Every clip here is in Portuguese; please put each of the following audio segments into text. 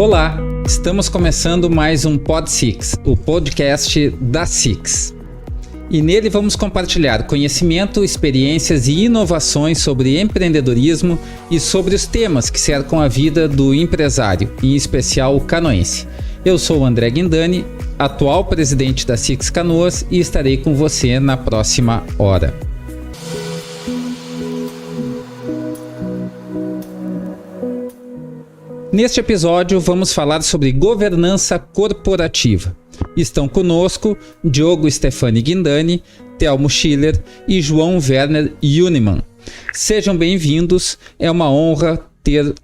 Olá, estamos começando mais um Pod6, o podcast da Six. E nele vamos compartilhar conhecimento, experiências e inovações sobre empreendedorismo e sobre os temas que cercam a vida do empresário, em especial o canoense. Eu sou o André Guindani, atual presidente da Six Canoas, e estarei com você na próxima hora. Neste episódio, vamos falar sobre governança corporativa. Estão conosco Diogo Stefani Guindani, Telmo Schiller e João Werner Uniman. Sejam bem-vindos, é uma honra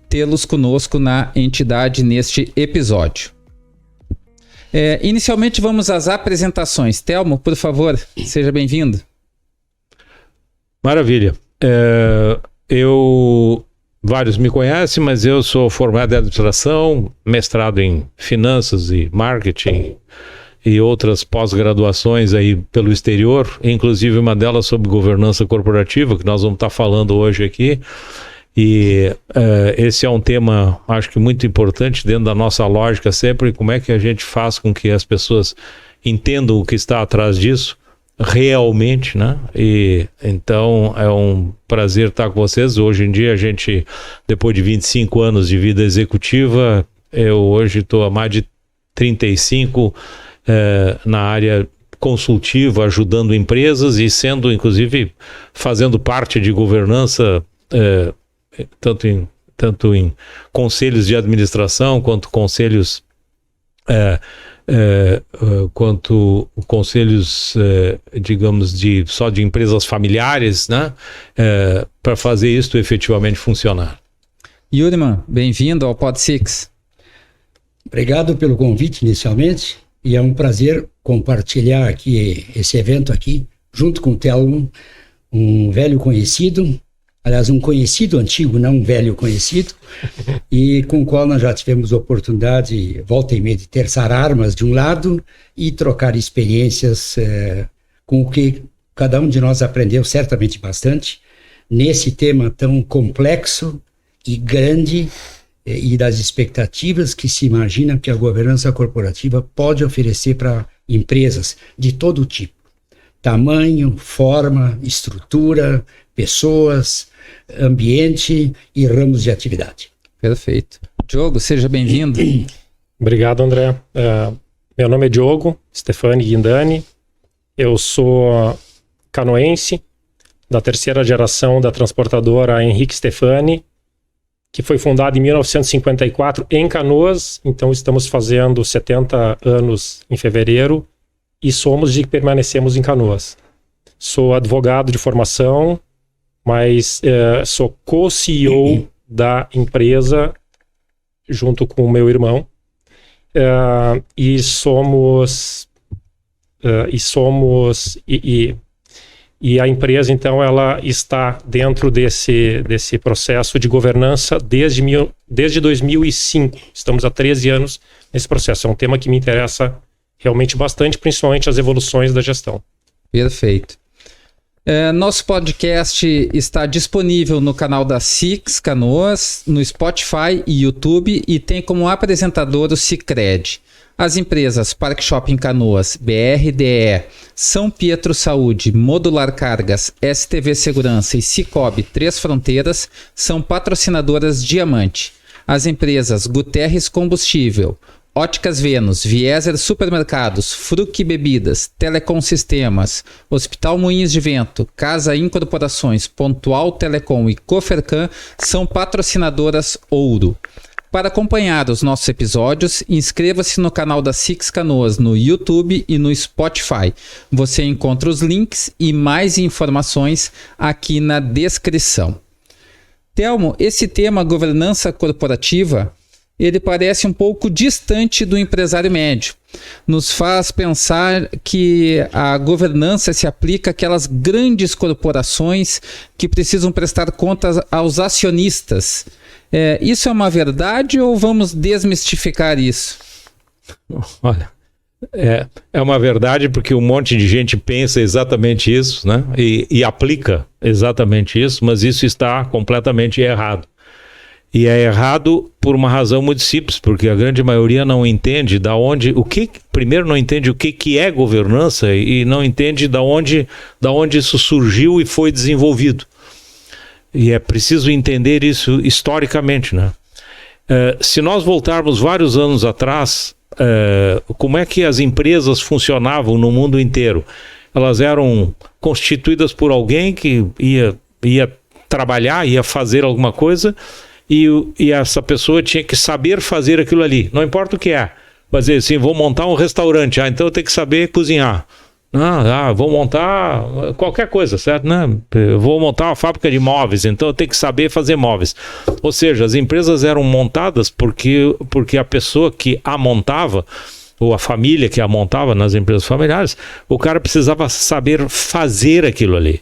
tê-los conosco na entidade neste episódio. Inicialmente vamos às apresentações. Telmo, por favor, seja bem-vindo. Maravilha. Vários me conhecem, mas eu sou formado em administração, mestrado em finanças e marketing e outras pós-graduações aí pelo exterior, inclusive uma delas sobre governança corporativa, que nós vamos estar falando hoje aqui. E esse é um tema, acho que muito importante dentro da nossa lógica sempre, como é que a gente faz com que as pessoas entendam o que está atrás disso realmente, né? E então é um prazer estar com vocês. Hoje em dia a gente, depois de 25 anos de vida executiva, eu hoje estou há mais de 35 na área consultiva, ajudando empresas e sendo, inclusive, fazendo parte de governança, tanto em conselhos de administração quanto conselhos digamos, só de empresas familiares, né? Para fazer isso efetivamente funcionar. Uniman, bem-vindo ao Pod6. Obrigado pelo convite inicialmente, e é um prazer compartilhar aqui esse evento aqui, junto com o Telmo, um velho conhecido, aliás, um conhecido antigo, não um velho conhecido, e com o qual nós já tivemos oportunidade, volta e meia, de terçar armas de um lado e trocar experiências com o que cada um de nós aprendeu certamente bastante, nesse tema tão complexo e grande e das expectativas que se imagina que a governança corporativa pode oferecer para empresas de todo tipo. Tamanho, forma, estrutura, pessoas, ambiente e ramos de atividade. Perfeito. Diogo, seja bem-vindo. Obrigado, André. Meu nome é Diogo Stefani Guindani. Eu sou canoense, da terceira geração da transportadora Henrique Stefani, que foi fundada em 1954 em Canoas. Então estamos fazendo 70 anos em fevereiro e somos de que permanecemos em Canoas. Sou advogado de formação, mas sou co-CEO da empresa junto com o meu irmão, e a empresa, então, ela está dentro desse processo de governança desde 2005. Estamos há 13 anos nesse processo. É um tema que me interessa realmente bastante, principalmente as evoluções da gestão. Perfeito. Nosso podcast está disponível no canal da Six Canoas, no Spotify e YouTube, e tem como apresentador o Sicredi. As empresas Park Shopping Canoas, BRDE, São Pietro Saúde, Modular Cargas, STV Segurança e Cicobi Três Fronteiras são patrocinadoras Diamante. As empresas Guterres Combustível, Óticas Vênus, Vieser Supermercados, Fruc Bebidas, Telecom Sistemas, Hospital Moinhos de Vento, Casa Incorporações, Pontual Telecom e Cofercan são patrocinadoras Ouro. Para acompanhar os nossos episódios, inscreva-se no canal da Six Canoas no YouTube e no Spotify. Você encontra os links e mais informações aqui na descrição. Telmo, esse tema governança corporativa, ele parece um pouco distante do empresário médio. Nos faz pensar que a governança se aplica àquelas grandes corporações que precisam prestar contas aos acionistas. Isso é uma verdade ou vamos desmistificar isso? Olha, é uma verdade porque um monte de gente pensa exatamente isso, né? E aplica exatamente isso, mas isso está completamente errado. E é errado por uma razão muito simples, porque a grande maioria não entende primeiro não entende o que é governança e não entende da onde isso surgiu e foi desenvolvido. E é preciso entender isso historicamente, né? Se nós voltarmos vários anos atrás, como é que as empresas funcionavam no mundo inteiro? Elas eram constituídas por alguém que ia trabalhar, ia fazer alguma coisa, e essa pessoa tinha que saber fazer aquilo ali, não importa o que é. Vai dizer assim, vou montar um restaurante, então eu tenho que saber cozinhar. Vou montar qualquer coisa, certo? Vou montar uma fábrica de móveis, então eu tenho que saber fazer móveis. Ou seja, as empresas eram montadas porque a pessoa que a montava, ou a família que a montava nas empresas familiares, o cara precisava saber fazer aquilo ali.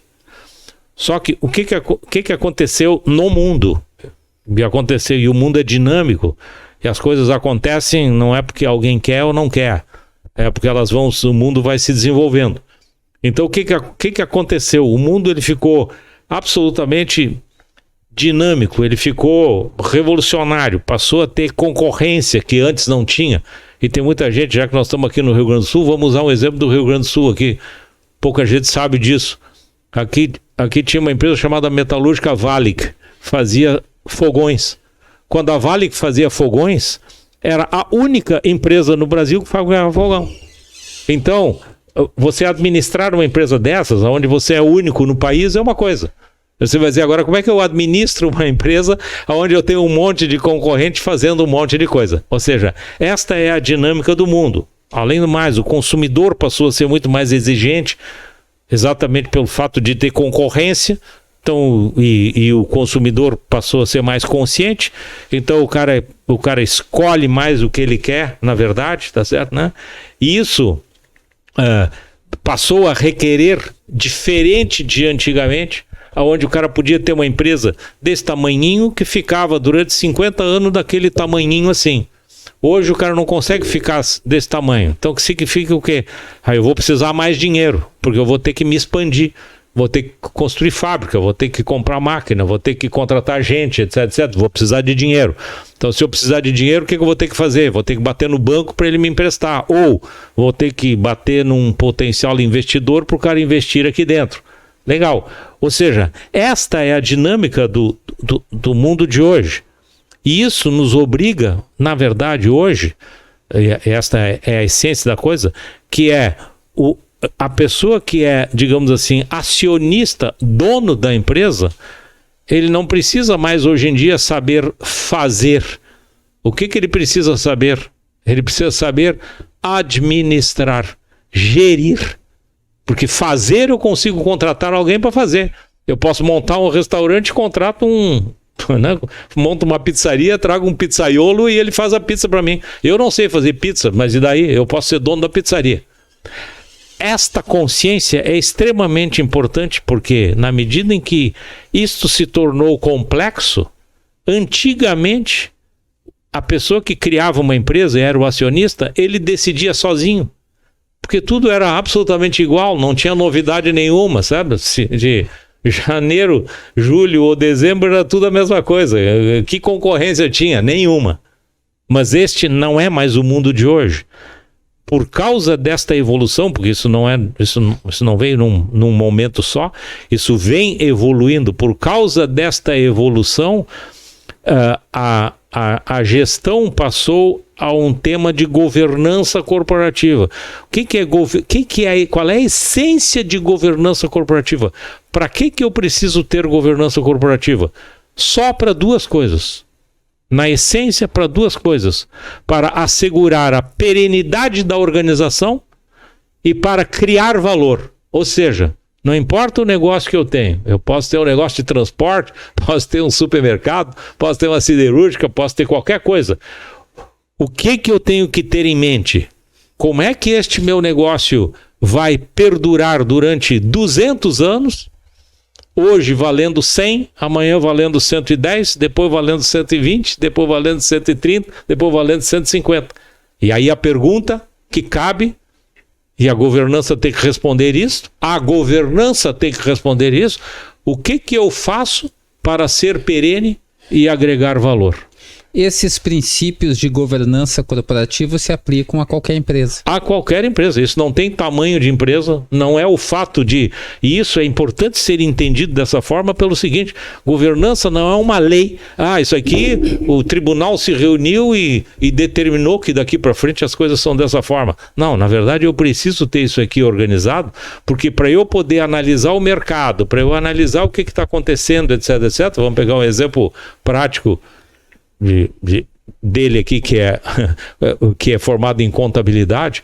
Só que o que aconteceu no mundo? E o mundo é dinâmico, e as coisas acontecem não é porque alguém quer ou não quer, é porque o mundo vai se desenvolvendo. Então o que aconteceu? O mundo ele ficou absolutamente dinâmico, ele ficou revolucionário, passou a ter concorrência que antes não tinha. E tem muita gente, já que nós estamos aqui no Rio Grande do Sul, vamos usar um exemplo do Rio Grande do Sul aqui. Pouca gente sabe disso. Aqui tinha uma empresa chamada Metalúrgica Valic, fazia fogões. Quando a Valic fazia fogões, era a única empresa no Brasil que fabricava fogão. Então, você administrar uma empresa dessas, onde você é único no país, é uma coisa. Você vai dizer agora, como é que eu administro uma empresa onde eu tenho um monte de concorrente fazendo um monte de coisa? Ou seja, esta é a dinâmica do mundo. Além do mais, o consumidor passou a ser muito mais exigente, exatamente pelo fato de ter concorrência. Então, e o consumidor passou a ser mais consciente, então o cara escolhe mais o que ele quer, na verdade, tá certo, né? E isso passou a requerer, diferente de antigamente, onde o cara podia ter uma empresa desse tamanhinho que ficava durante 50 anos daquele tamanhinho assim. Hoje o cara não consegue ficar desse tamanho. Então, que significa o quê? Eu vou precisar mais dinheiro, porque eu vou ter que me expandir. Vou ter que construir fábrica, vou ter que comprar máquina, vou ter que contratar gente, etc, etc. Vou precisar de dinheiro. Então, se eu precisar de dinheiro, o que eu vou ter que fazer? Vou ter que bater no banco para ele me emprestar. Ou vou ter que bater num potencial investidor para o cara investir aqui dentro. Legal. Ou seja, esta é a dinâmica do mundo de hoje. E isso nos obriga, na verdade, hoje, esta é a essência da coisa, que é a pessoa que é, digamos assim, acionista, dono da empresa, ele não precisa mais hoje em dia saber fazer. O que ele precisa saber? Ele precisa saber administrar, gerir. Porque fazer eu consigo contratar alguém para fazer. Eu posso montar um restaurante e contrato monto uma pizzaria, trago um pizzaiolo e ele faz a pizza para mim. Eu não sei fazer pizza, mas e daí? Eu posso ser dono da pizzaria. Esta consciência é extremamente importante porque, na medida em que isto se tornou complexo, antigamente, a pessoa que criava uma empresa, era o acionista, ele decidia sozinho. Porque tudo era absolutamente igual, não tinha novidade nenhuma, sabe? De janeiro, julho ou dezembro era tudo a mesma coisa. Que concorrência tinha? Nenhuma. Mas este não é mais o mundo de hoje. Por causa desta evolução, porque isso não veio num momento só, isso vem evoluindo. Por causa desta evolução, a gestão passou a um tema de governança corporativa. Qual é a essência de governança corporativa? Para que eu preciso ter governança corporativa? Só para duas coisas. Na essência, para duas coisas: para assegurar a perenidade da organização e para criar valor. Ou seja, não importa o negócio que eu tenho, eu posso ter um negócio de transporte, posso ter um supermercado, posso ter uma siderúrgica, posso ter qualquer coisa. O que eu tenho que ter em mente? Como é que este meu negócio vai perdurar durante 200 anos? Hoje valendo 100, amanhã valendo 110, depois valendo 120, depois valendo 130, depois valendo 150. E aí a pergunta que cabe, e a governança tem que responder isso, o que eu faço para ser perene e agregar valor. Esses princípios de governança corporativa se aplicam a qualquer empresa. A qualquer empresa. Isso não tem tamanho de empresa, não é o fato de... E isso é importante ser entendido dessa forma pelo seguinte, governança não é uma lei. Isso aqui, o tribunal se reuniu e determinou que daqui para frente as coisas são dessa forma. Não, na verdade eu preciso ter isso aqui organizado, porque para eu poder analisar o mercado, para eu analisar o que está acontecendo, etc, etc, vamos pegar um exemplo prático dele aqui, que é formado em contabilidade,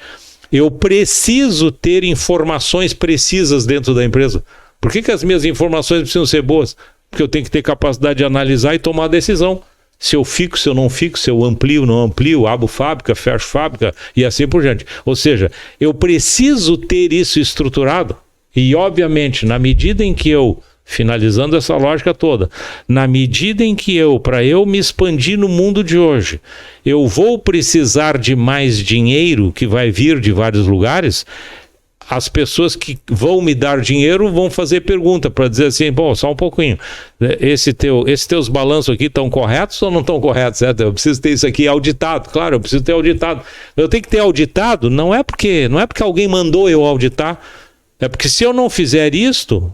eu preciso ter informações precisas dentro da empresa. Por que as minhas informações precisam ser boas? Porque eu tenho que ter capacidade de analisar e tomar decisão. Se eu fico, se eu não fico, se eu amplio, não amplio, abro fábrica, fecho fábrica e assim por diante. Ou seja, eu preciso ter isso estruturado e, obviamente, na medida em que eu, finalizando essa lógica toda, na medida em que para eu me expandir no mundo de hoje, eu vou precisar de mais dinheiro que vai vir de vários lugares, as pessoas que vão me dar dinheiro vão fazer pergunta para dizer assim, bom, só um pouquinho, esses teus balanços aqui estão corretos ou não estão corretos? Eu preciso ter isso aqui auditado. Claro, eu preciso ter auditado. Eu tenho que ter auditado, não é porque alguém mandou eu auditar, é porque se eu não fizer isto,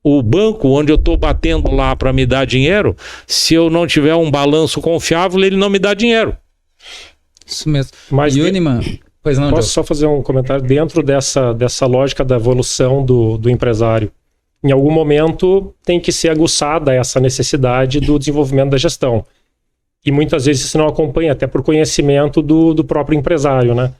o banco onde eu estou batendo lá para me dar dinheiro, se eu não tiver um balanço confiável, ele não me dá dinheiro. Isso mesmo. Mas Uniman, pois não, posso só fazer um comentário dentro dessa lógica da evolução do empresário? Em algum momento tem que ser aguçada essa necessidade do desenvolvimento da gestão. E muitas vezes isso não acompanha, até por conhecimento do próprio empresário, né?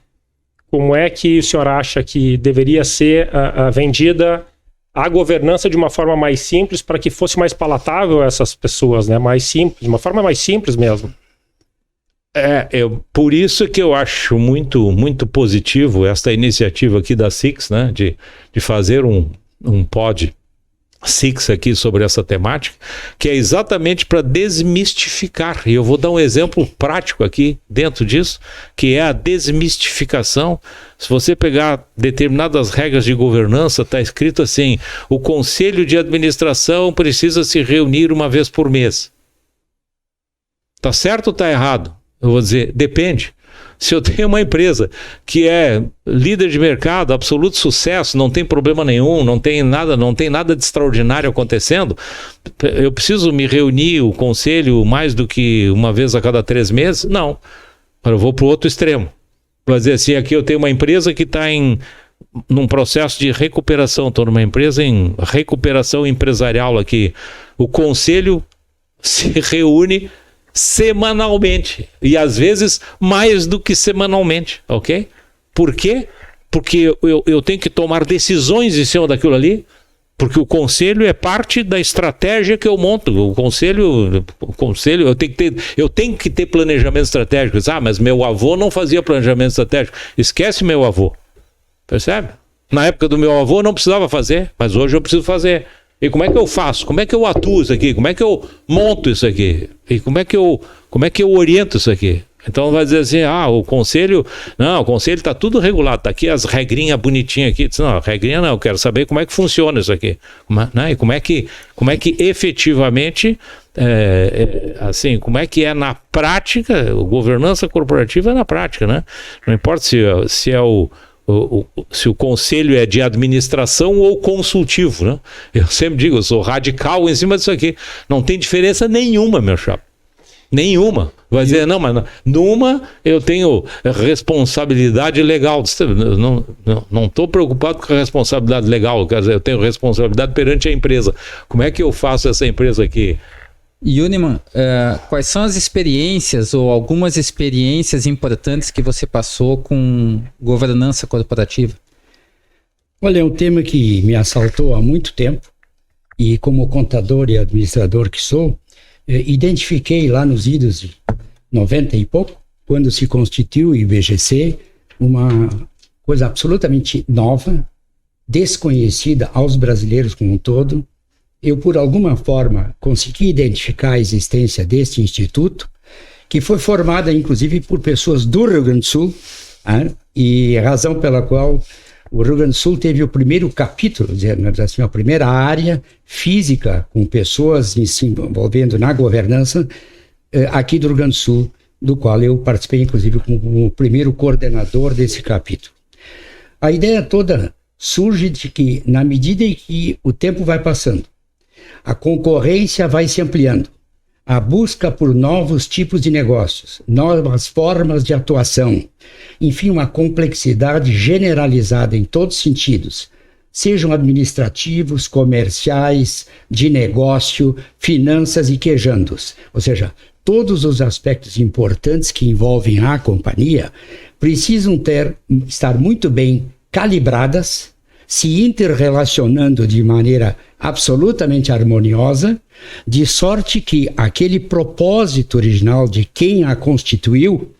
Como é que o senhor acha que deveria ser vendida a governança de uma forma mais simples para que fosse mais palatável a essas pessoas, né? Mais simples, de uma forma mais simples mesmo. Por isso que eu acho muito, muito positivo esta iniciativa aqui da SIX, né? De fazer um pod SIX aqui sobre essa temática, que é exatamente para desmistificar. E eu vou dar um exemplo prático aqui dentro disso, que é a desmistificação. Se você pegar determinadas regras de governança, está escrito assim, o conselho de administração precisa se reunir uma vez por mês. Tá certo ou tá errado? Eu vou dizer, depende. Se eu tenho uma empresa que é líder de mercado, absoluto sucesso, não tem problema nenhum, não tem nada de extraordinário acontecendo, eu preciso me reunir o conselho mais do que uma vez a cada 3 meses? Não. Eu vou para o outro extremo. Vou dizer assim, aqui eu tenho uma empresa que está num processo de recuperação, estou numa empresa em recuperação empresarial aqui. O conselho se reúne semanalmente, e às vezes mais do que semanalmente, ok? Por quê? Porque eu tenho que tomar decisões em cima daquilo ali, porque o conselho é parte da estratégia que eu monto. O conselho eu tenho que ter planejamento estratégico. Mas meu avô não fazia planejamento estratégico. Esquece meu avô, percebe? Na época do meu avô não precisava fazer, mas hoje eu preciso fazer. E como é que eu faço? Como é que eu atuo isso aqui? Como é que eu monto isso aqui? E como é que eu oriento isso aqui? Então vai dizer assim, o conselho está tudo regulado, está aqui as regrinhas bonitinhas aqui. Não, regrinha não, eu quero saber como é que funciona isso aqui. E como é que efetivamente, como é que é na prática, a governança corporativa é na prática, né? Não importa se o conselho é de administração ou consultivo, né? Eu sempre digo, eu sou radical em cima disso aqui. Não tem diferença nenhuma, meu chapa. Nenhuma. Vai dizer, não, mas numa eu tenho responsabilidade legal. Não estou preocupado com a responsabilidade legal, quer dizer, eu tenho responsabilidade perante a empresa. Como é que eu faço essa empresa aqui? Uniman, quais são as experiências ou algumas experiências importantes que você passou com governança corporativa? Olha, é um tema que me assaltou há muito tempo e como contador e administrador que sou, identifiquei lá nos idos de 90 e pouco, quando se constituiu o IBGC, uma coisa absolutamente nova, desconhecida aos brasileiros como um todo. Eu, por alguma forma, consegui identificar a existência deste instituto, que foi formada, inclusive, por pessoas do Rio Grande do Sul, e a razão pela qual o Rio Grande do Sul teve o primeiro capítulo, dizendo assim, a primeira área física com pessoas se envolvendo na governança aqui do Rio Grande do Sul, do qual eu participei, inclusive, como o primeiro coordenador desse capítulo. A ideia toda surge de que, na medida em que o tempo vai passando, a concorrência vai se ampliando, a busca por novos tipos de negócios, novas formas de atuação, enfim, uma complexidade generalizada em todos os sentidos, sejam administrativos, comerciais, de negócio, finanças e quejandos. Ou seja, todos os aspectos importantes que envolvem a companhia precisam estar muito bem calibradas, se interrelacionando de maneira absolutamente harmoniosa, de sorte que aquele propósito original de quem a constituiu,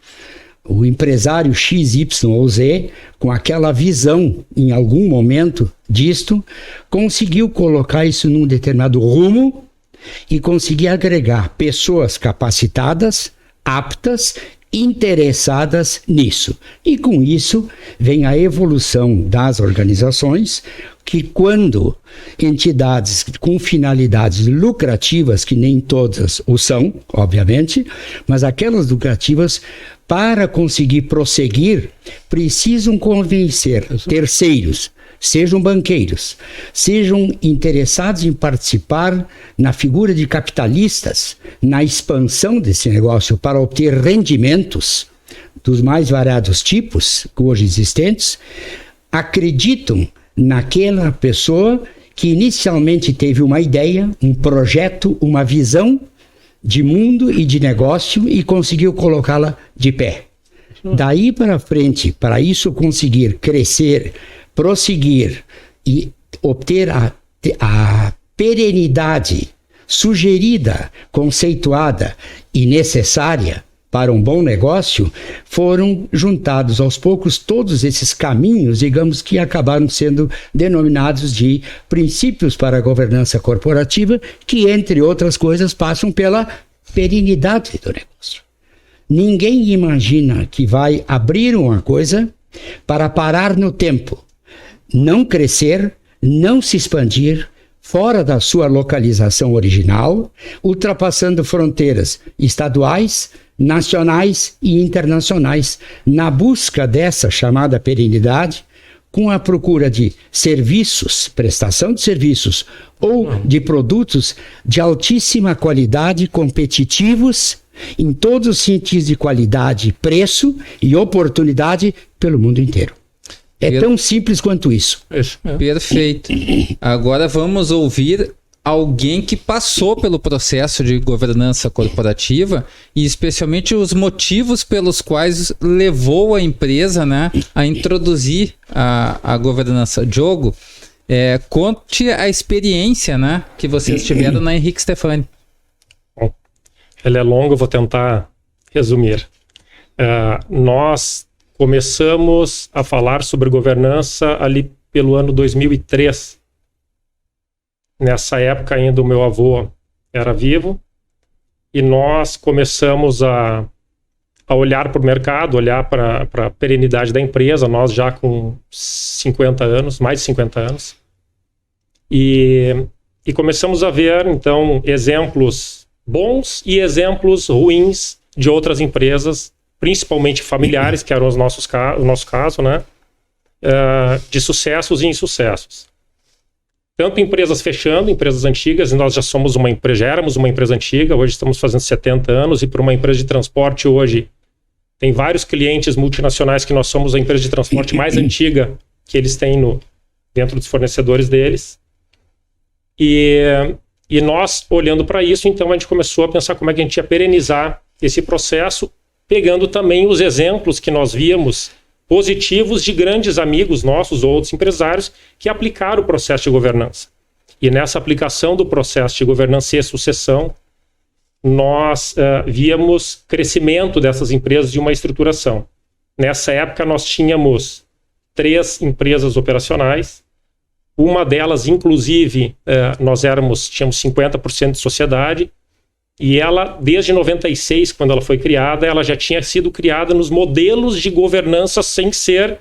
o empresário X, Y ou Z, com aquela visão em algum momento disto, conseguiu colocar isso num determinado rumo e conseguir agregar pessoas capacitadas, aptas, interessadas nisso. E com isso vem a evolução das organizações, que quando entidades com finalidades lucrativas, que nem todas o são, obviamente, mas aquelas lucrativas, para conseguir prosseguir, precisam convencer terceiros, sejam banqueiros, sejam interessados em participar na figura de capitalistas, na expansão desse negócio para obter rendimentos dos mais variados tipos hoje existentes, acreditam naquela pessoa que inicialmente teve uma ideia, um projeto, uma visão de mundo e de negócio e conseguiu colocá-la de pé. Daí para frente, para isso conseguir crescer, prosseguir e obter a perenidade sugerida, conceituada e necessária para um bom negócio, foram juntados aos poucos todos esses caminhos, digamos, que acabaram sendo denominados de princípios para a governança corporativa, que, entre outras coisas, passam pela perenidade do negócio. Ninguém imagina que vai abrir uma coisa para parar no tempo, não crescer, não se expandir fora da sua localização original, ultrapassando fronteiras estaduais, nacionais e internacionais, na busca dessa chamada perenidade, com a procura de serviços, prestação de serviços ou de produtos de altíssima qualidade, competitivos, em todos os sentidos de qualidade, preço e oportunidade pelo mundo inteiro. É tão simples quanto isso. Perfeito. Agora vamos ouvir alguém que passou pelo processo de governança corporativa e especialmente os motivos pelos quais levou a empresa, né, a introduzir a governança. Diogo, conte a experiência, né, que vocês tiveram na Henrique Stefani. Bom, ela é longa, eu vou tentar resumir. Nós começamos a falar sobre governança ali pelo ano 2003. Nessa época ainda o meu avô era vivo e nós começamos a olhar para o mercado, olhar para a perenidade da empresa, nós já com 50 anos, mais de 50 anos. E começamos a ver, então, exemplos bons e exemplos ruins de outras empresas, principalmente familiares, que eram o nosso caso, né? De sucessos e insucessos. Tanto empresas fechando, empresas antigas, e nós já éramos uma empresa antiga, hoje estamos fazendo 70 anos, e para uma empresa de transporte hoje, tem vários clientes multinacionais que nós somos a empresa de transporte mais antiga que eles têm dentro dos fornecedores deles. E nós, olhando para isso, então a gente começou a pensar como é que a gente ia perenizar esse processo, pegando também os exemplos que nós víamos positivos de grandes amigos nossos ou outros empresários que aplicaram o processo de governança. E nessa aplicação do processo de governança e sucessão, nós víamos crescimento dessas empresas de uma estruturação. Nessa época nós tínhamos 3 empresas operacionais, uma delas inclusive tínhamos 50% de sociedade, e ela, desde 96, quando ela foi criada, ela já tinha sido criada nos modelos de governança sem ser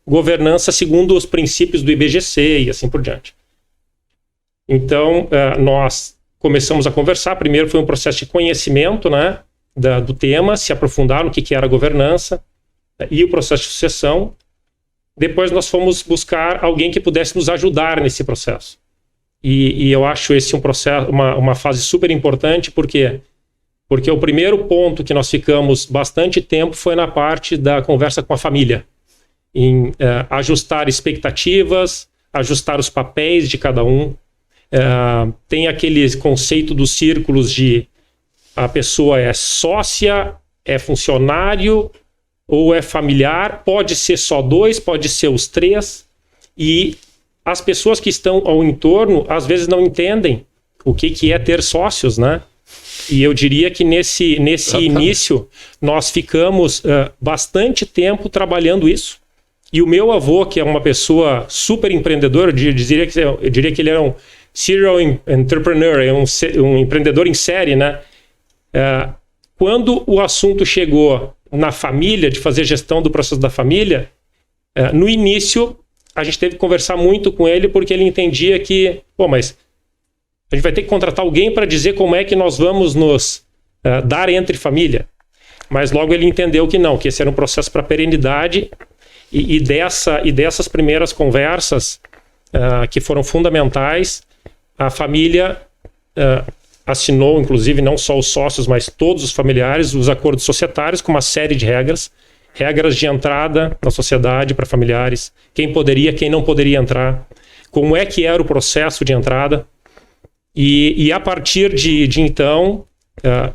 governança segundo os princípios do IBGC e assim por diante. Então, nós começamos a conversar. Primeiro foi um processo de conhecimento, né, do tema, se aprofundar no que era a governança e o processo de sucessão. Depois nós fomos buscar alguém que pudesse nos ajudar nesse processo. E eu acho esse um processo, uma fase super importante, porque o primeiro ponto que nós ficamos bastante tempo foi na parte da conversa com a família, em ajustar expectativas, ajustar os papéis de cada um. Tem aquele conceito dos círculos de a pessoa é sócia, é funcionário ou é familiar, pode ser só 2, pode ser os 3, e as pessoas que estão ao entorno às vezes não entendem o que é ter sócios, né? E eu diria que nesse início nós ficamos bastante tempo trabalhando isso. E o meu avô, que é uma pessoa super empreendedora, eu diria que ele era um serial entrepreneur, é um empreendedor em série, né? Quando o assunto chegou na família, de fazer gestão do processo da família, no início a gente teve que conversar muito com ele, porque ele entendia que, mas a gente vai ter que contratar alguém para dizer como é que nós vamos nos dar entre família. Mas logo ele entendeu que não, que esse era um processo para perenidade, e dessas primeiras conversas que foram fundamentais, a família assinou, inclusive, não só os sócios, mas todos os familiares, os acordos societários com uma série de regras de entrada na sociedade para familiares, quem poderia, quem não poderia entrar, como é que era o processo de entrada. E a partir de então,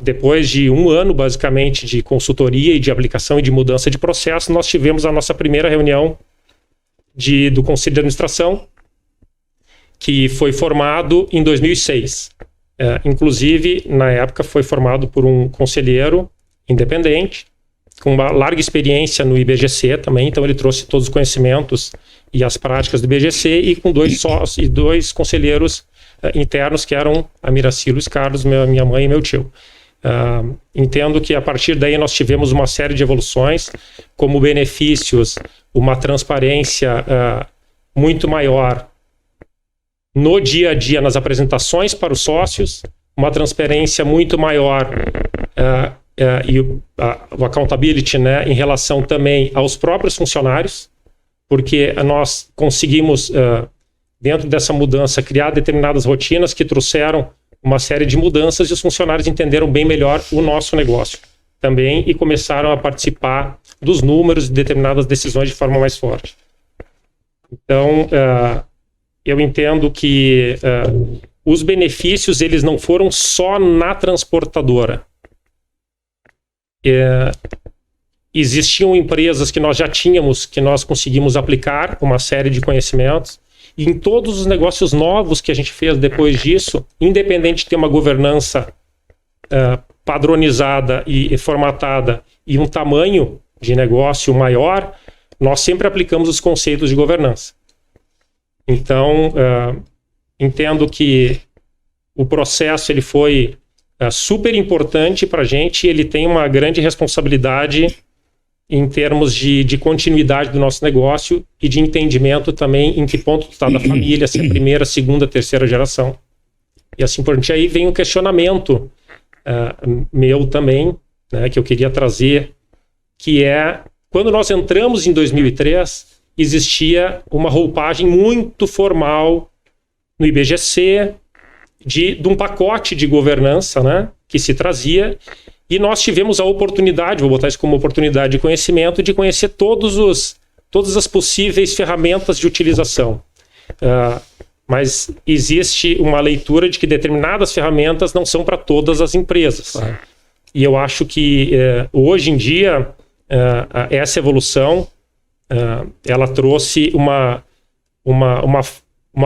depois de 1 ano, basicamente, de consultoria e de aplicação e de mudança de processo, nós tivemos a nossa primeira reunião do Conselho de Administração, que foi formado em 2006. Inclusive, na época, foi formado por um conselheiro independente, com uma larga experiência no IBGC também, então ele trouxe todos os conhecimentos e as práticas do IBGC, e com 2 conselheiros internos, que eram a Miraci e Luiz Carlos, minha mãe e meu tio. Entendo que a partir daí nós tivemos uma série de evoluções, como benefícios, uma transparência muito maior no dia a dia, nas apresentações para os sócios, uma transparência muito maior e o accountability, né, em relação também aos próprios funcionários, porque nós conseguimos, dentro dessa mudança, criar determinadas rotinas que trouxeram uma série de mudanças, e os funcionários entenderam bem melhor o nosso negócio também e começaram a participar dos números de determinadas decisões de forma mais forte. Então, eu entendo que os benefícios, eles não foram só na transportadora. Existiam empresas que nós já tínhamos, que nós conseguimos aplicar uma série de conhecimentos, e em todos os negócios novos que a gente fez depois disso, independente de ter uma governança padronizada e formatada e um tamanho de negócio maior, nós sempre aplicamos os conceitos de governança. Então, entendo que o processo ele foi super importante para a gente, ele tem uma grande responsabilidade em termos de continuidade do nosso negócio e de entendimento também em que ponto está da família, se é a primeira, segunda, terceira geração. E assim por diante. Aí vem um questionamento meu também, né, que eu queria trazer, que é, quando nós entramos em 2003, existia uma roupagem muito formal no IBGC de um pacote de governança, né, que se trazia, e nós tivemos a oportunidade, vou botar isso como oportunidade de conhecimento, de conhecer todas as possíveis ferramentas de utilização. Mas existe uma leitura de que determinadas ferramentas não são para todas as empresas. E eu acho que hoje em dia essa evolução ela trouxe uma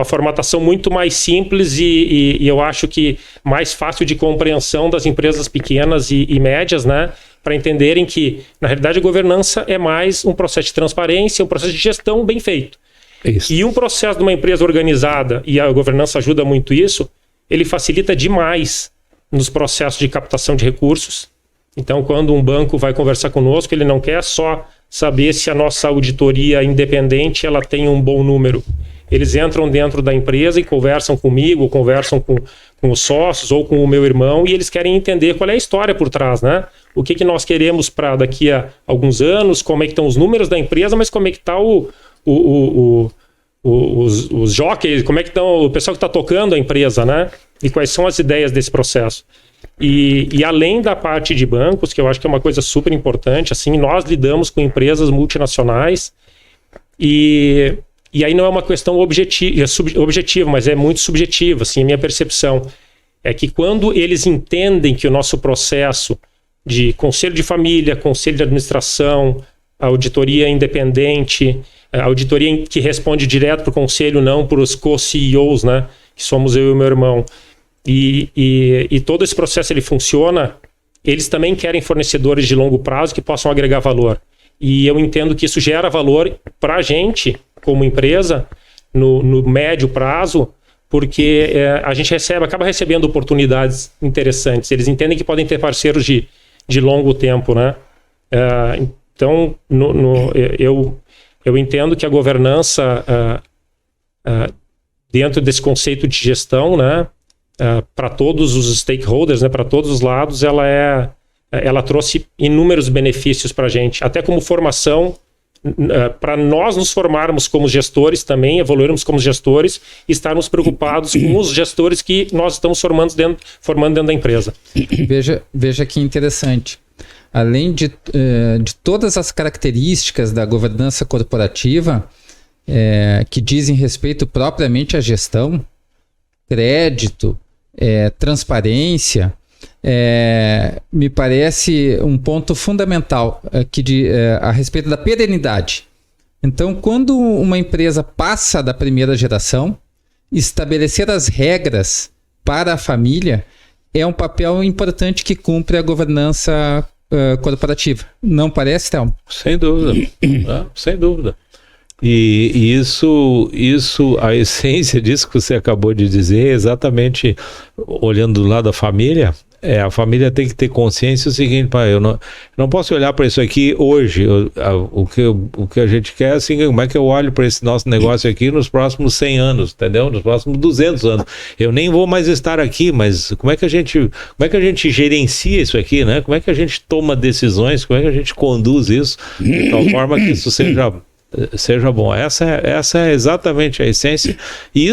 formatação muito mais simples e eu acho que mais fácil de compreensão das empresas pequenas e médias, né, para entenderem que, na realidade, a governança é mais um processo de transparência, um processo de gestão bem feito. Isso. E um processo de uma empresa organizada, e a governança ajuda muito isso, ele facilita demais nos processos de captação de recursos. Então, quando um banco vai conversar conosco, ele não quer só saber se a nossa auditoria independente ela tem um bom número. Eles entram dentro da empresa e conversam comigo, ou conversam com os sócios ou com o meu irmão, e eles querem entender qual é a história por trás, né? O que nós queremos para daqui a alguns anos, como é que estão os números da empresa, mas como é que está os jockeys, como é que estão o pessoal que está tocando a empresa, né? E quais são as ideias desse processo. E além da parte de bancos, que eu acho que é uma coisa super importante, assim, nós lidamos com empresas multinacionais e aí não é uma questão objetiva, mas é muito subjetiva, assim, a minha percepção é que quando eles entendem que o nosso processo de conselho de família, conselho de administração, auditoria independente, auditoria que responde direto para o conselho, não para os co-CEOs, né, que somos eu e o meu irmão, e todo esse processo ele funciona, eles também querem fornecedores de longo prazo que possam agregar valor. E eu entendo que isso gera valor para a gente, como empresa, no médio prazo, porque a gente acaba recebendo oportunidades interessantes. Eles entendem que podem ter parceiros de longo tempo, né? Então, eu entendo que a governança, dentro desse conceito de gestão, né, para todos os stakeholders, né, para todos os lados, ela trouxe inúmeros benefícios para a gente, até como formação, para nós nos formarmos como gestores também, evoluirmos como gestores e estarmos preocupados com os gestores que nós estamos formando dentro da empresa. Veja que interessante. Além de todas as características da governança corporativa que dizem respeito propriamente à gestão, crédito, transparência, me parece um ponto fundamental aqui a respeito da perenidade. Então, quando uma empresa passa da primeira geração, estabelecer as regras para a família é um papel importante que cumpre a governança corporativa. Não parece, Thelmo? Sem dúvida. Sem dúvida. E isso, a essência disso que você acabou de dizer, exatamente olhando do lado da família, a família tem que ter consciência o seguinte: eu não posso olhar para isso aqui hoje, o que a gente quer, assim, como é que eu olho para esse nosso negócio aqui nos próximos 100 anos, entendeu? Nos próximos 200 anos. Eu nem vou mais estar aqui, mas como é que a gente gerencia isso aqui, né? Como é que a gente toma decisões, como é que a gente conduz isso de tal forma que isso seja bom. Essa é exatamente a essência. E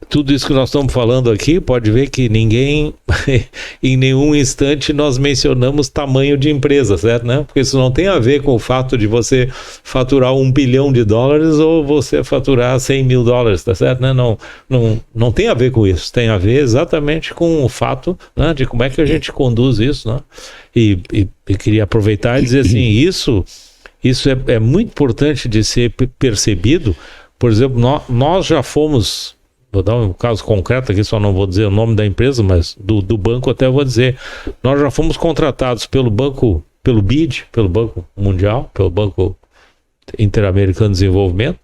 tudo isso que nós estamos falando aqui, pode ver que ninguém, em nenhum instante nós mencionamos tamanho de empresa, certo? Né? Porque isso não tem a ver com o fato de você faturar $1 bilhão ou você faturar $100 mil, tá certo? Né? Não tem a ver com isso, tem a ver exatamente com o fato, né, de como é que a gente conduz isso, né? E queria aproveitar e dizer assim, isso é muito importante de ser percebido. Por exemplo, nós já fomos, vou dar um caso concreto aqui, só não vou dizer o nome da empresa, mas do banco até vou dizer. Nós já fomos contratados pelo banco, pelo BID, pelo Banco Mundial, pelo Banco Interamericano de Desenvolvimento,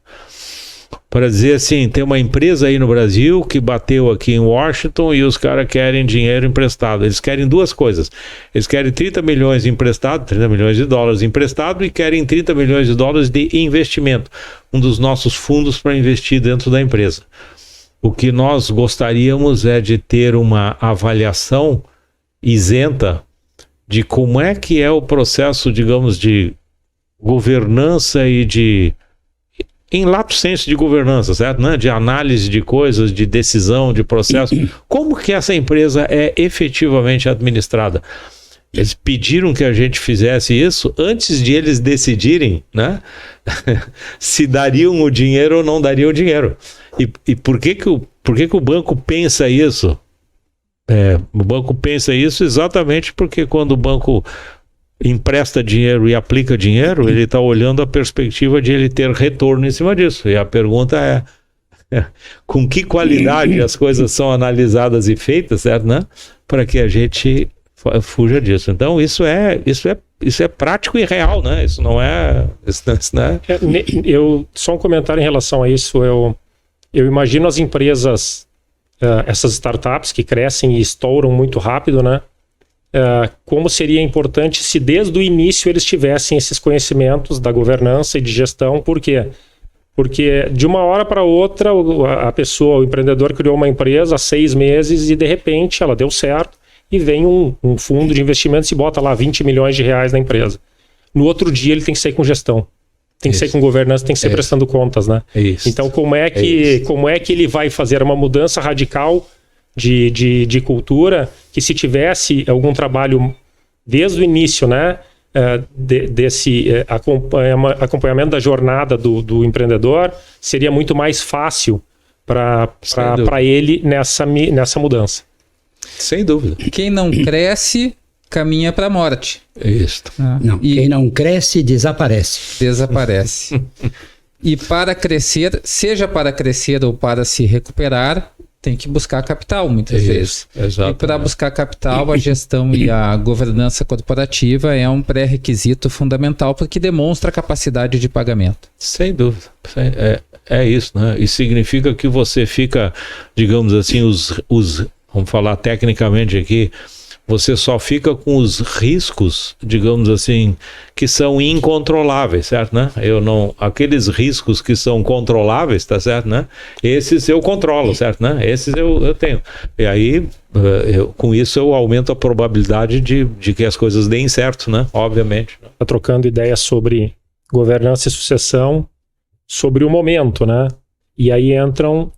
para dizer assim, tem uma empresa aí no Brasil que bateu aqui em Washington e os caras querem dinheiro emprestado. Eles querem duas coisas. Eles querem 30 milhões emprestado, 30 milhões de dólares emprestado, e querem 30 milhões de dólares de investimento, um dos nossos fundos para investir dentro da empresa. O que nós gostaríamos é de ter uma avaliação isenta de como é que é o processo, digamos, de governança e em lato senso de governança, certo? Né? De análise de coisas, de decisão, de processo. Como que essa empresa é efetivamente administrada? Eles pediram que a gente fizesse isso antes de eles decidirem, né? Se dariam o dinheiro ou não dariam o dinheiro. E por que o banco pensa isso? O banco pensa isso exatamente porque quando o banco empresta dinheiro e aplica dinheiro, ele está olhando a perspectiva de ele ter retorno em cima disso. E a pergunta com que qualidade as coisas são analisadas e feitas, certo, né? Para que a gente fuja disso. Então isso é prático e real, né? Isso não é... Só um comentário em relação a isso. Eu imagino as empresas, essas startups que crescem e estouram muito rápido, né? como seria importante se desde o início eles tivessem esses conhecimentos da governança e de gestão. Por quê? Porque de uma hora para outra a pessoa, o empreendedor criou uma empresa há 6 meses e de repente ela deu certo e vem um fundo de investimentos e bota lá 20 milhões de reais na empresa. No outro dia ele tem que sair com gestão, tem que sair com governança, tem que sair prestando contas, né? Então como é que ele vai fazer uma mudança radical de cultura, que se tivesse algum trabalho desde o início, né, desse acompanhamento da jornada do empreendedor, seria muito mais fácil para ele nessa mudança. Sem dúvida. Quem não cresce, caminha para a morte. Isso. Não, quem não cresce, desaparece. Desaparece. E para crescer, seja para crescer ou para se recuperar, tem que buscar capital, muitas vezes. Exato. E para buscar capital, a gestão e a governança corporativa é um pré-requisito fundamental, porque demonstra a capacidade de pagamento. Sem dúvida. É isso, né? E significa que você fica, digamos assim, vamos falar tecnicamente aqui, você só fica com os riscos, digamos assim, que são incontroláveis, certo, né? Aqueles riscos que são controláveis, tá certo, né? Esses eu controlo, certo, né? Esses eu tenho. E aí, com isso eu aumento a probabilidade de que as coisas deem certo, né? Obviamente. Tá trocando ideias sobre governança e sucessão, sobre o momento, né? E aí entram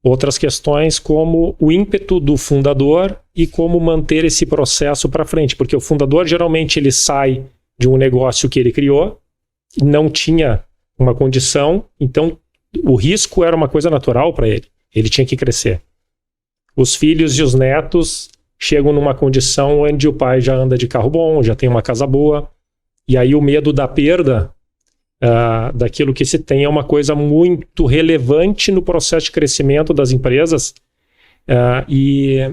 outras questões como o ímpeto do fundador e como manter esse processo para frente, porque o fundador geralmente ele sai de um negócio que ele criou, não tinha uma condição, então o risco era uma coisa natural para ele, ele tinha que crescer. Os filhos e os netos chegam numa condição onde o pai já anda de carro bom, já tem uma casa boa, e aí o medo da perda daquilo que se tem é uma coisa muito relevante no processo de crescimento das empresas, e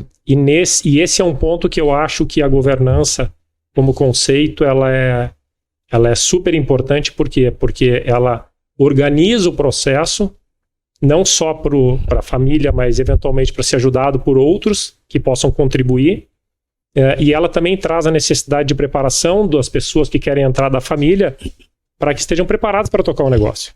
esse é um ponto que eu acho que a governança como conceito ela é super importante. Por quê? Porque ela organiza o processo não só para a família, mas eventualmente para ser ajudado por outros que possam contribuir, e ela também traz a necessidade de preparação das pessoas que querem entrar da família para que estejam preparados para tocar o negócio.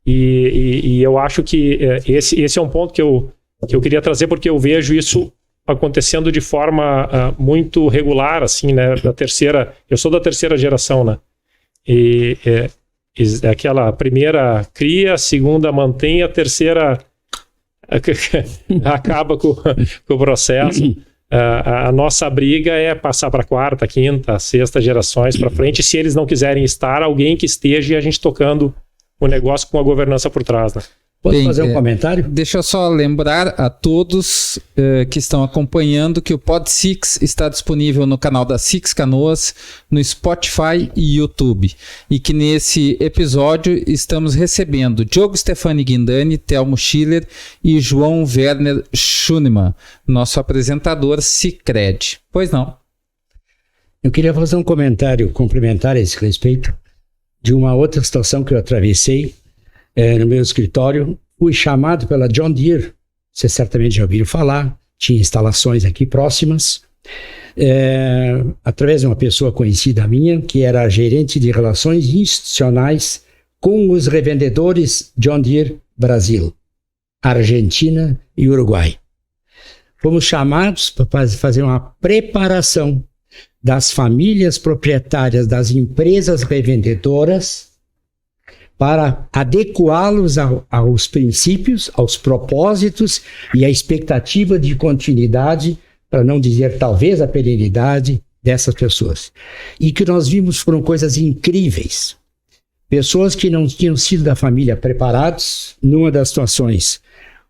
E eu acho que esse é um ponto que eu queria trazer, porque eu vejo isso acontecendo de forma muito regular, assim, né? Eu sou da terceira geração, né? E aquela primeira cria, a segunda mantém, a terceira acaba com o processo. A nossa briga é passar para a quarta, quinta, sexta gerações para frente. Se eles não quiserem estar, alguém que esteja e a gente tocando o negócio com a governança por trás, né? Posso fazer um comentário? Deixa eu só lembrar a todos que estão acompanhando que o Pod Six está disponível no canal da Six Canoas, no Spotify e YouTube. E que nesse episódio estamos recebendo Diogo Stefani Guindani, Telmo Schiller e João Werner Schunemann, nosso apresentador Sicredi. Pois não. Eu queria fazer um comentário complementar a esse respeito de uma outra situação que eu atravessei no meu escritório. Fui chamado pela John Deere, vocês certamente já ouviram falar, tinha instalações aqui próximas, através de uma pessoa conhecida minha, que era gerente de relações institucionais com os revendedores John Deere Brasil, Argentina e Uruguai. Fomos chamados para fazer uma preparação das famílias proprietárias das empresas revendedoras para adequá-los aos princípios, aos propósitos e à expectativa de continuidade, para não dizer talvez a perenidade dessas pessoas. E que nós vimos foram coisas incríveis. Pessoas que não tinham sido da família preparados. Numa das situações,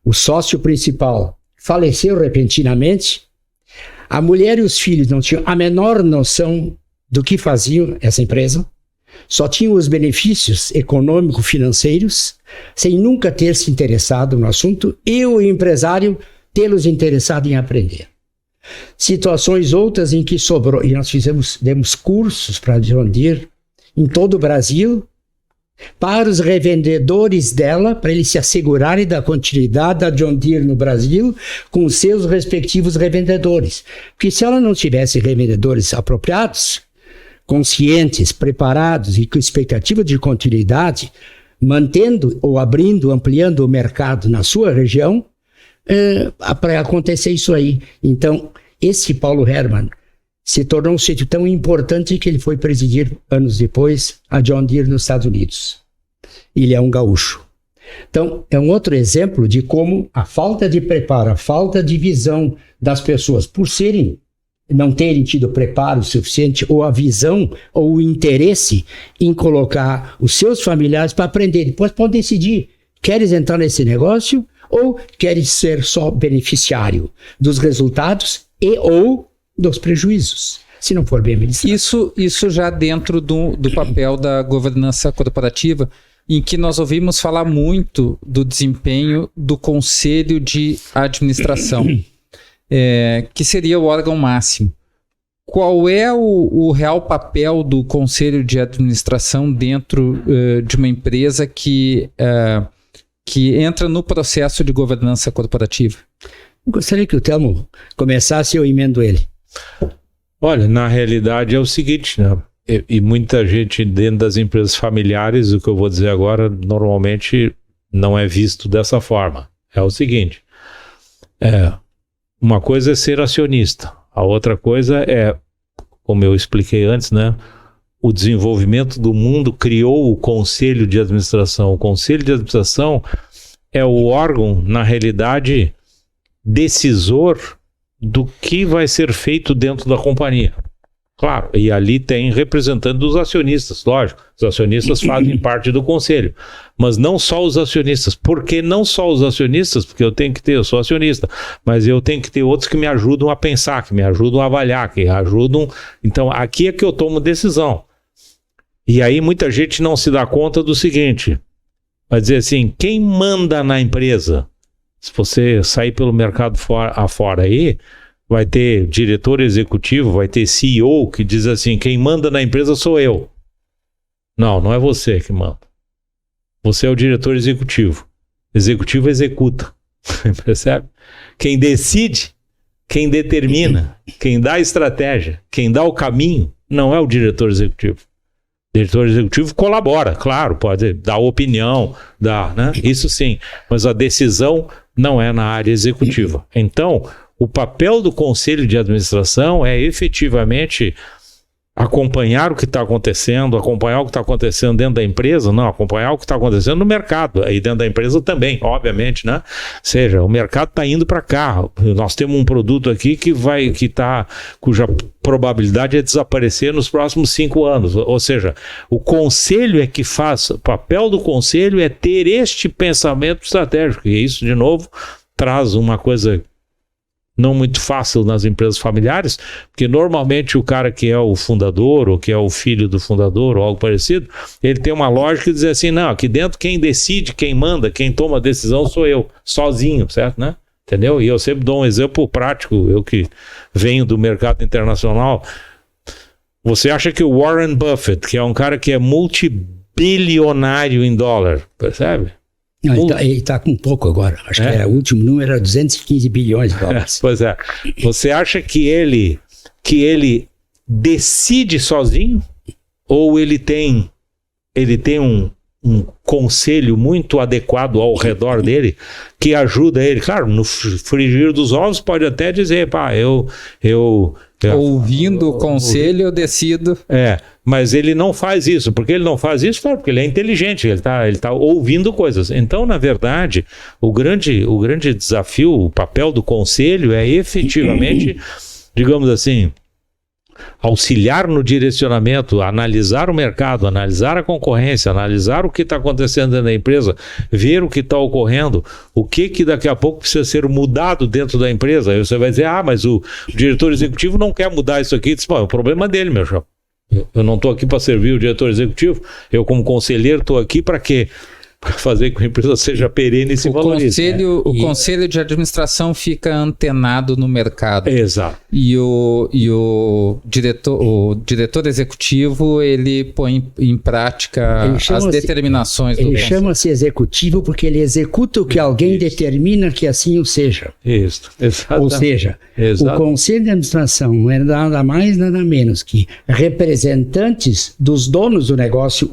o sócio principal faleceu repentinamente, a mulher e os filhos não tinham a menor noção do que faziam essa empresa, só tinham os benefícios econômico-financeiros, sem nunca ter se interessado no assunto, e o empresário tê-los interessado em aprender. Situações outras em que sobrou, e nós demos cursos para John Deere em todo o Brasil, para os revendedores dela, para eles se assegurarem da continuidade da John Deere no Brasil com seus respectivos revendedores. Porque se ela não tivesse revendedores apropriados, conscientes, preparados e com expectativa de continuidade, mantendo ou abrindo, ampliando o mercado na sua região, para acontecer isso aí. Então, esse Paulo Hermann se tornou um sítio tão importante que ele foi presidir, anos depois, a John Deere nos Estados Unidos. Ele é um gaúcho. Então, é um outro exemplo de como a falta de preparo, a falta de visão das pessoas, por não terem tido preparo suficiente, ou a visão, ou o interesse em colocar os seus familiares para aprender. Depois podem decidir, queres entrar nesse negócio ou queres ser só beneficiário dos resultados ou dos prejuízos, se não for bem administrado. Isso já dentro do papel da governança corporativa, em que nós ouvimos falar muito do desempenho do Conselho de Administração, que seria o órgão máximo. Qual é o real papel do Conselho de Administração dentro de uma empresa que entra no processo de governança corporativa? Eu gostaria que o Telmo começasse e eu emendo ele. Olha, na realidade é o seguinte, né? E muita gente dentro das empresas familiares, o que eu vou dizer agora, normalmente não é visto dessa forma. É o seguinte, uma coisa é ser acionista, a outra coisa é, como eu expliquei antes, né? O desenvolvimento do mundo criou o Conselho de Administração. O Conselho de Administração é o órgão, na realidade, decisor do que vai ser feito dentro da companhia. Claro, e ali tem representante dos acionistas, lógico. Os acionistas fazem parte do conselho, mas não só os acionistas. Por que não só os acionistas? Porque eu sou acionista, mas eu tenho que ter outros que me ajudam a pensar, que me ajudam a avaliar, que ajudam... Então, aqui é que eu tomo decisão. E aí muita gente não se dá conta do seguinte, vai dizer assim, quem manda na empresa? Se você sair pelo mercado afora aí, vai ter diretor executivo, vai ter CEO que diz assim, quem manda na empresa sou eu. Não é você que manda. Você é o diretor executivo. Executivo executa. Percebe? Quem decide, quem determina, quem dá a estratégia, quem dá o caminho, não é o diretor executivo. O diretor executivo colabora, claro, pode dar opinião, né? Isso sim, mas a decisão não é na área executiva. Então, o papel do Conselho de Administração é efetivamente acompanhar o que está acontecendo, acompanhar o que está acontecendo dentro da empresa, não, acompanhar o que está acontecendo no mercado, aí dentro da empresa também, obviamente, né? Ou seja, o mercado está indo para cá, nós temos um produto aqui cuja probabilidade é desaparecer nos próximos 5 anos, ou seja, o conselho é que faz, o papel do conselho é ter este pensamento estratégico, e isso, de novo, traz uma coisa não muito fácil nas empresas familiares, porque normalmente o cara que é o fundador, ou que é o filho do fundador, ou algo parecido, ele tem uma lógica de dizer assim, não, aqui dentro quem decide, quem manda, quem toma a decisão sou eu, sozinho, certo, né? Entendeu? E eu sempre dou um exemplo prático, eu que venho do mercado internacional, você acha que o Warren Buffett, que é um cara que é multibilionário em dólar, percebe? Não, ele está com pouco agora. Acho que o último número era 215 bilhões de dólares. Pois é. Você acha que ele decide sozinho? Ou ele tem um conselho muito adequado ao redor dele que ajuda ele? Claro, no frigir dos ovos pode até dizer, ouvindo o conselho, eu decido. Mas ele não faz isso. Por que ele não faz isso? Claro, porque ele é inteligente, ele tá ouvindo coisas. Então, na verdade, o grande desafio, o papel do conselho é efetivamente, digamos assim, auxiliar no direcionamento, analisar o mercado, analisar a concorrência, analisar o que está acontecendo dentro da empresa, ver o que está ocorrendo, o que daqui a pouco precisa ser mudado dentro da empresa. Aí você vai dizer, mas o diretor executivo não quer mudar isso aqui. Diz, é o problema dele, meu chapa. Eu não estou aqui para servir o diretor executivo, eu como conselheiro estou aqui para quê? fazer com que a empresa seja perene e se valorize. O conselho de administração fica antenado no mercado. Exato. E o diretor executivo, ele põe em prática as determinações do Ele conselho. chama-se executivo porque ele executa o que alguém determina que assim o seja. Isso, exatamente. Ou seja, o conselho de administração não é nada mais, nada menos que representantes dos donos do negócio,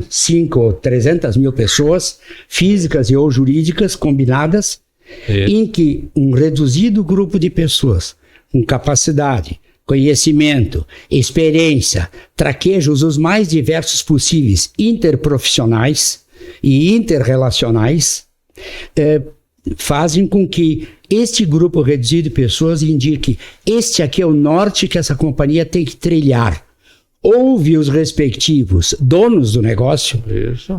5 ou 300 mil pessoas, físicas e ou jurídicas combinadas, em que um reduzido grupo de pessoas com capacidade, conhecimento, experiência, traquejos os mais diversos possíveis, interprofissionais e interrelacionais, fazem com que este grupo reduzido de pessoas indique: este aqui é o norte que essa companhia tem que trilhar. Ouve os respectivos donos do negócio,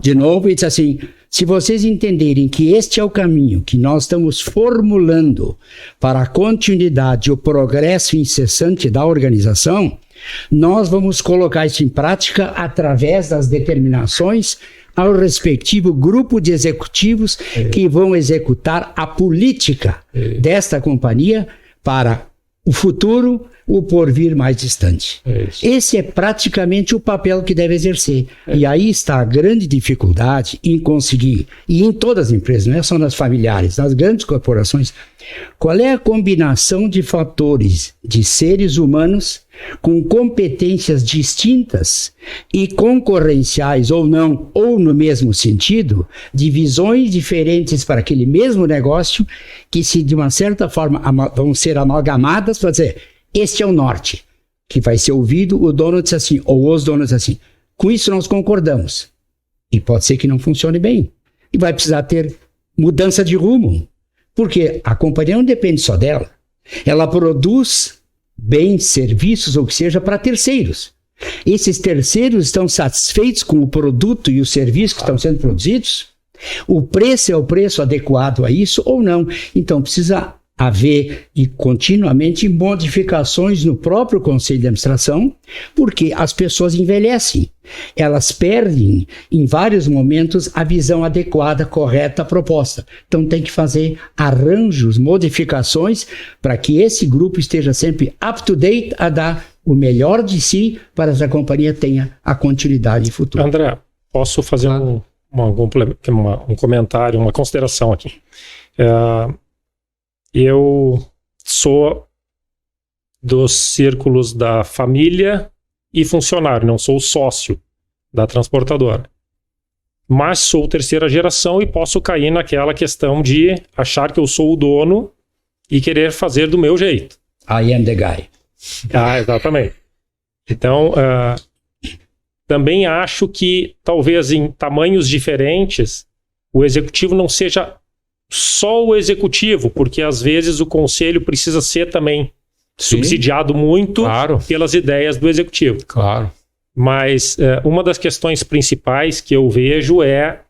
de novo, e diz assim: se vocês entenderem que este é o caminho que nós estamos formulando para a continuidade e o progresso incessante da organização, nós vamos colocar isso em prática através das determinações ao respectivo grupo de executivos que vão executar a política desta companhia para o futuro, o porvir mais distante. Esse é praticamente o papel que deve exercer. E aí está a grande dificuldade em conseguir, e em todas as empresas, não é só nas familiares, nas grandes corporações, qual é a combinação de fatores de seres humanos com competências distintas e concorrenciais ou não, ou no mesmo sentido, de visões diferentes para aquele mesmo negócio, que se de uma certa forma vão ser amalgamadas para dizer: este é o norte, que vai ser ouvido. O dono diz assim, ou os donos assim: com isso nós concordamos. E pode ser que não funcione bem. E vai precisar ter mudança de rumo. Porque a companhia não depende só dela. Ela produz bens, serviços, ou o que seja, para terceiros. Esses terceiros estão satisfeitos com o produto e o serviço que estão sendo produzidos? O preço é o preço adequado a isso ou não? Então precisa haver e continuamente modificações no próprio conselho de administração, porque as pessoas envelhecem. Elas perdem, em vários momentos, a visão adequada, correta, proposta. Então tem que fazer arranjos, modificações, para que esse grupo esteja sempre up to date a dar o melhor de si para que a companhia tenha a continuidade futura. André, posso fazer um comentário, uma consideração aqui. Eu sou dos círculos da família e funcionário, não sou sócio da transportadora. Mas sou terceira geração e posso cair naquela questão de achar que eu sou o dono e querer fazer do meu jeito. I am the guy. Exatamente. Então, também acho que talvez em tamanhos diferentes o executivo não seja só o executivo, porque às vezes o conselho precisa ser também subsidiado muito pelas ideias do executivo. Claro. Mas uma das questões principais que eu vejo é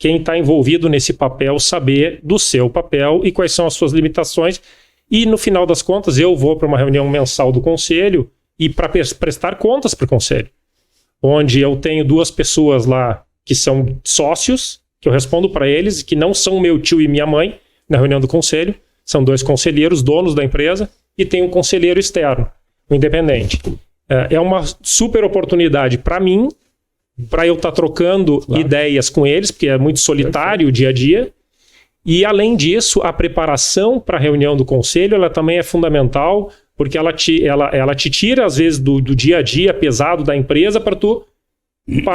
quem está envolvido nesse papel saber do seu papel e quais são as suas limitações. E no final das contas eu vou para uma reunião mensal do conselho e para prestar contas para o conselho, onde eu tenho 2 pessoas lá que são sócios, que eu respondo para eles, que não são meu tio e minha mãe, na reunião do conselho. São 2 conselheiros, donos da empresa, e tem um conselheiro externo, um independente. É uma super oportunidade para mim, para eu estar trocando ideias com eles, porque é muito solitário o dia a dia. E, além disso, a preparação para a reunião do conselho, ela também é fundamental, porque ela te tira, às vezes, do dia a dia pesado da empresa para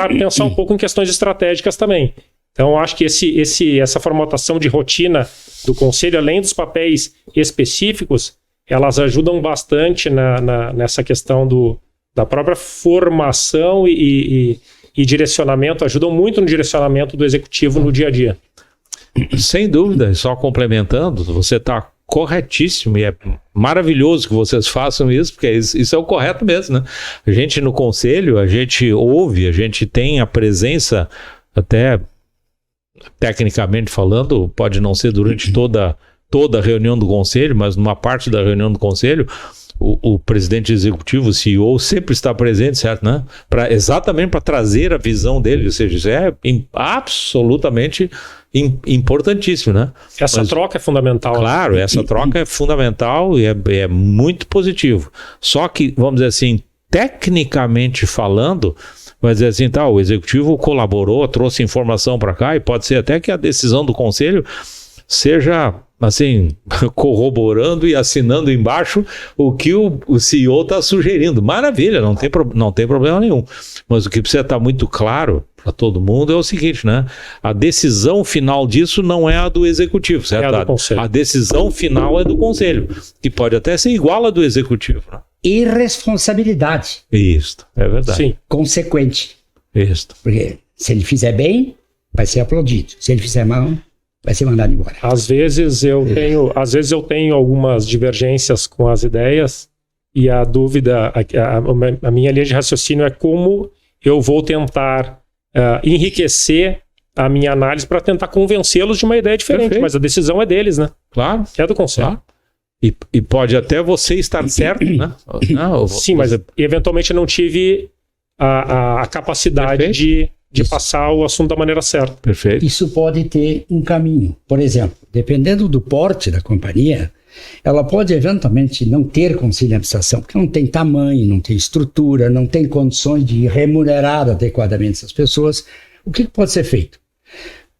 pensar um pouco em questões estratégicas também. Então, eu acho que essa formatação de rotina do conselho, além dos papéis específicos, elas ajudam bastante nessa questão da própria formação e direcionamento, ajudam muito no direcionamento do executivo no dia a dia. Sem dúvida, só complementando, você está corretíssimo e é maravilhoso que vocês façam isso, porque isso é o correto mesmo, né? A gente no conselho, a gente ouve, a gente tem a presença até... Tecnicamente falando, pode não ser durante toda a reunião do conselho, mas numa parte da reunião do conselho, o presidente executivo, o CEO, sempre está presente, certo, né? Exatamente para trazer a visão dele, ou seja, isso é absolutamente importantíssimo, né? Essa troca é fundamental. Claro, essa troca é fundamental e é muito positivo. Só que, vamos dizer assim, tecnicamente falando, vai dizer assim, tá, o executivo colaborou, trouxe informação para cá, e pode ser até que a decisão do conselho seja, assim, corroborando e assinando embaixo o que o CEO está sugerindo. Maravilha, não tem problema nenhum. Mas o que precisa estar muito claro para todo mundo é o seguinte, né? A decisão final disso não é a do executivo, certo? É a do conselho. A decisão final é do conselho, que pode até ser igual à do executivo, né? Irresponsabilidade. Isso, é verdade. Sim. Consequente. Isso. Porque se ele fizer bem, vai ser aplaudido. Se ele fizer mal, vai ser mandado embora. Às vezes eu tenho algumas divergências com as ideias, e a dúvida, a minha linha de raciocínio é como eu vou tentar enriquecer a minha análise para tentar convencê-los de uma ideia diferente. Perfeito. Mas a decisão é deles, né? Claro. É do conselho. Claro. E pode até você estar certo, né? Não, Sim, mas eventualmente eu não tive a capacidade de passar o assunto da maneira certa. Perfeito. Isso pode ter um caminho. Por exemplo, dependendo do porte da companhia, ela pode eventualmente não ter conselho de administração, porque não tem tamanho, não tem estrutura, não tem condições de remunerar adequadamente essas pessoas. O que pode ser feito?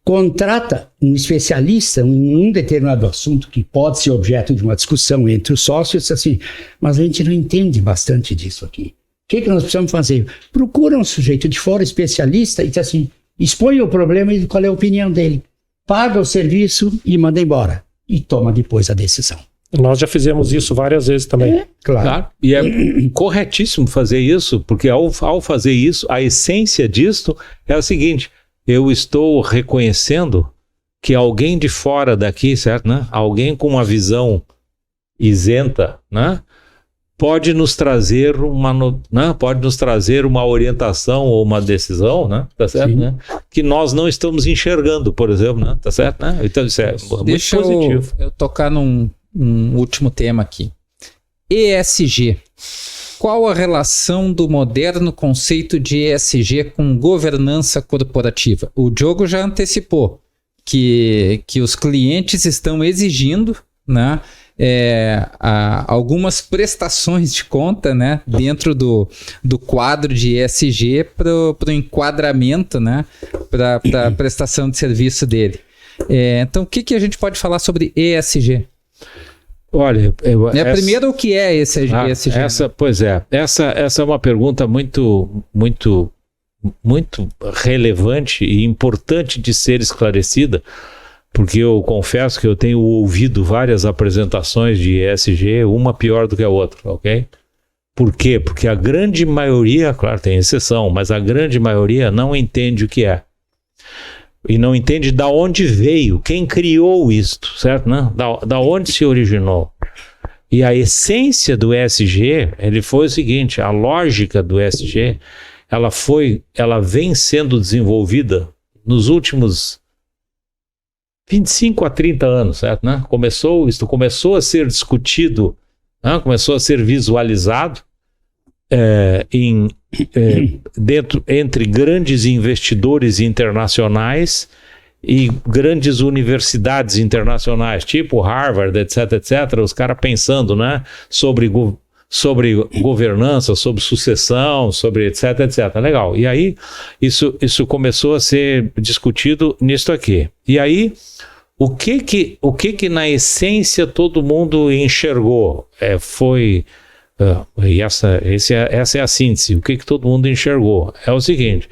Contrata um especialista em um determinado assunto que pode ser objeto de uma discussão entre os sócios, assim, mas a gente não entende bastante disso aqui. O que nós precisamos fazer? Procura um sujeito de fora, especialista, e diz assim, expõe o problema e qual é a opinião dele. Paga o serviço e manda embora. E toma depois a decisão. Nós já fizemos isso várias vezes também. Claro. E é corretíssimo fazer isso, porque ao fazer isso, a essência disto é o seguinte: eu estou reconhecendo que alguém de fora daqui, certo, né? Alguém com uma visão isenta, né? Pode nos trazer uma orientação ou uma decisão, né? Tá certo, né? Que nós não estamos enxergando, por exemplo, né? Tá certo, né? Então isso é muito positivo. Eu tocar num último tema aqui. ESG. Qual a relação do moderno conceito de ESG com governança corporativa? O Diogo já antecipou que os clientes estão exigindo, né, algumas prestações de conta, né, dentro do quadro de ESG para o enquadramento, né, para a prestação de serviço dele. Então, o que a gente pode falar sobre ESG? Olha, primeiro, o que é ESG? Essa é uma pergunta muito, muito, muito relevante e importante de ser esclarecida, porque eu confesso que eu tenho ouvido várias apresentações de ESG, uma pior do que a outra, ok? Por quê? Porque a grande maioria, claro, tem exceção, mas a grande maioria não entende o que é. E não entende da onde veio, quem criou isto, certo? Né? Da onde se originou. E a essência do ESG, ele foi o seguinte: a lógica do ESG, ela vem sendo desenvolvida nos últimos 25 a 30 anos, certo? Né? Isto começou a ser discutido, né? Começou a ser visualizado entre grandes investidores internacionais e grandes universidades internacionais, tipo Harvard, etc, os caras pensando, né, sobre governança, sobre sucessão, sobre etc. Legal. E aí, isso começou a ser discutido nisso aqui. E aí, o que na essência todo mundo enxergou? E essa é a síntese. O que todo mundo enxergou? É o seguinte: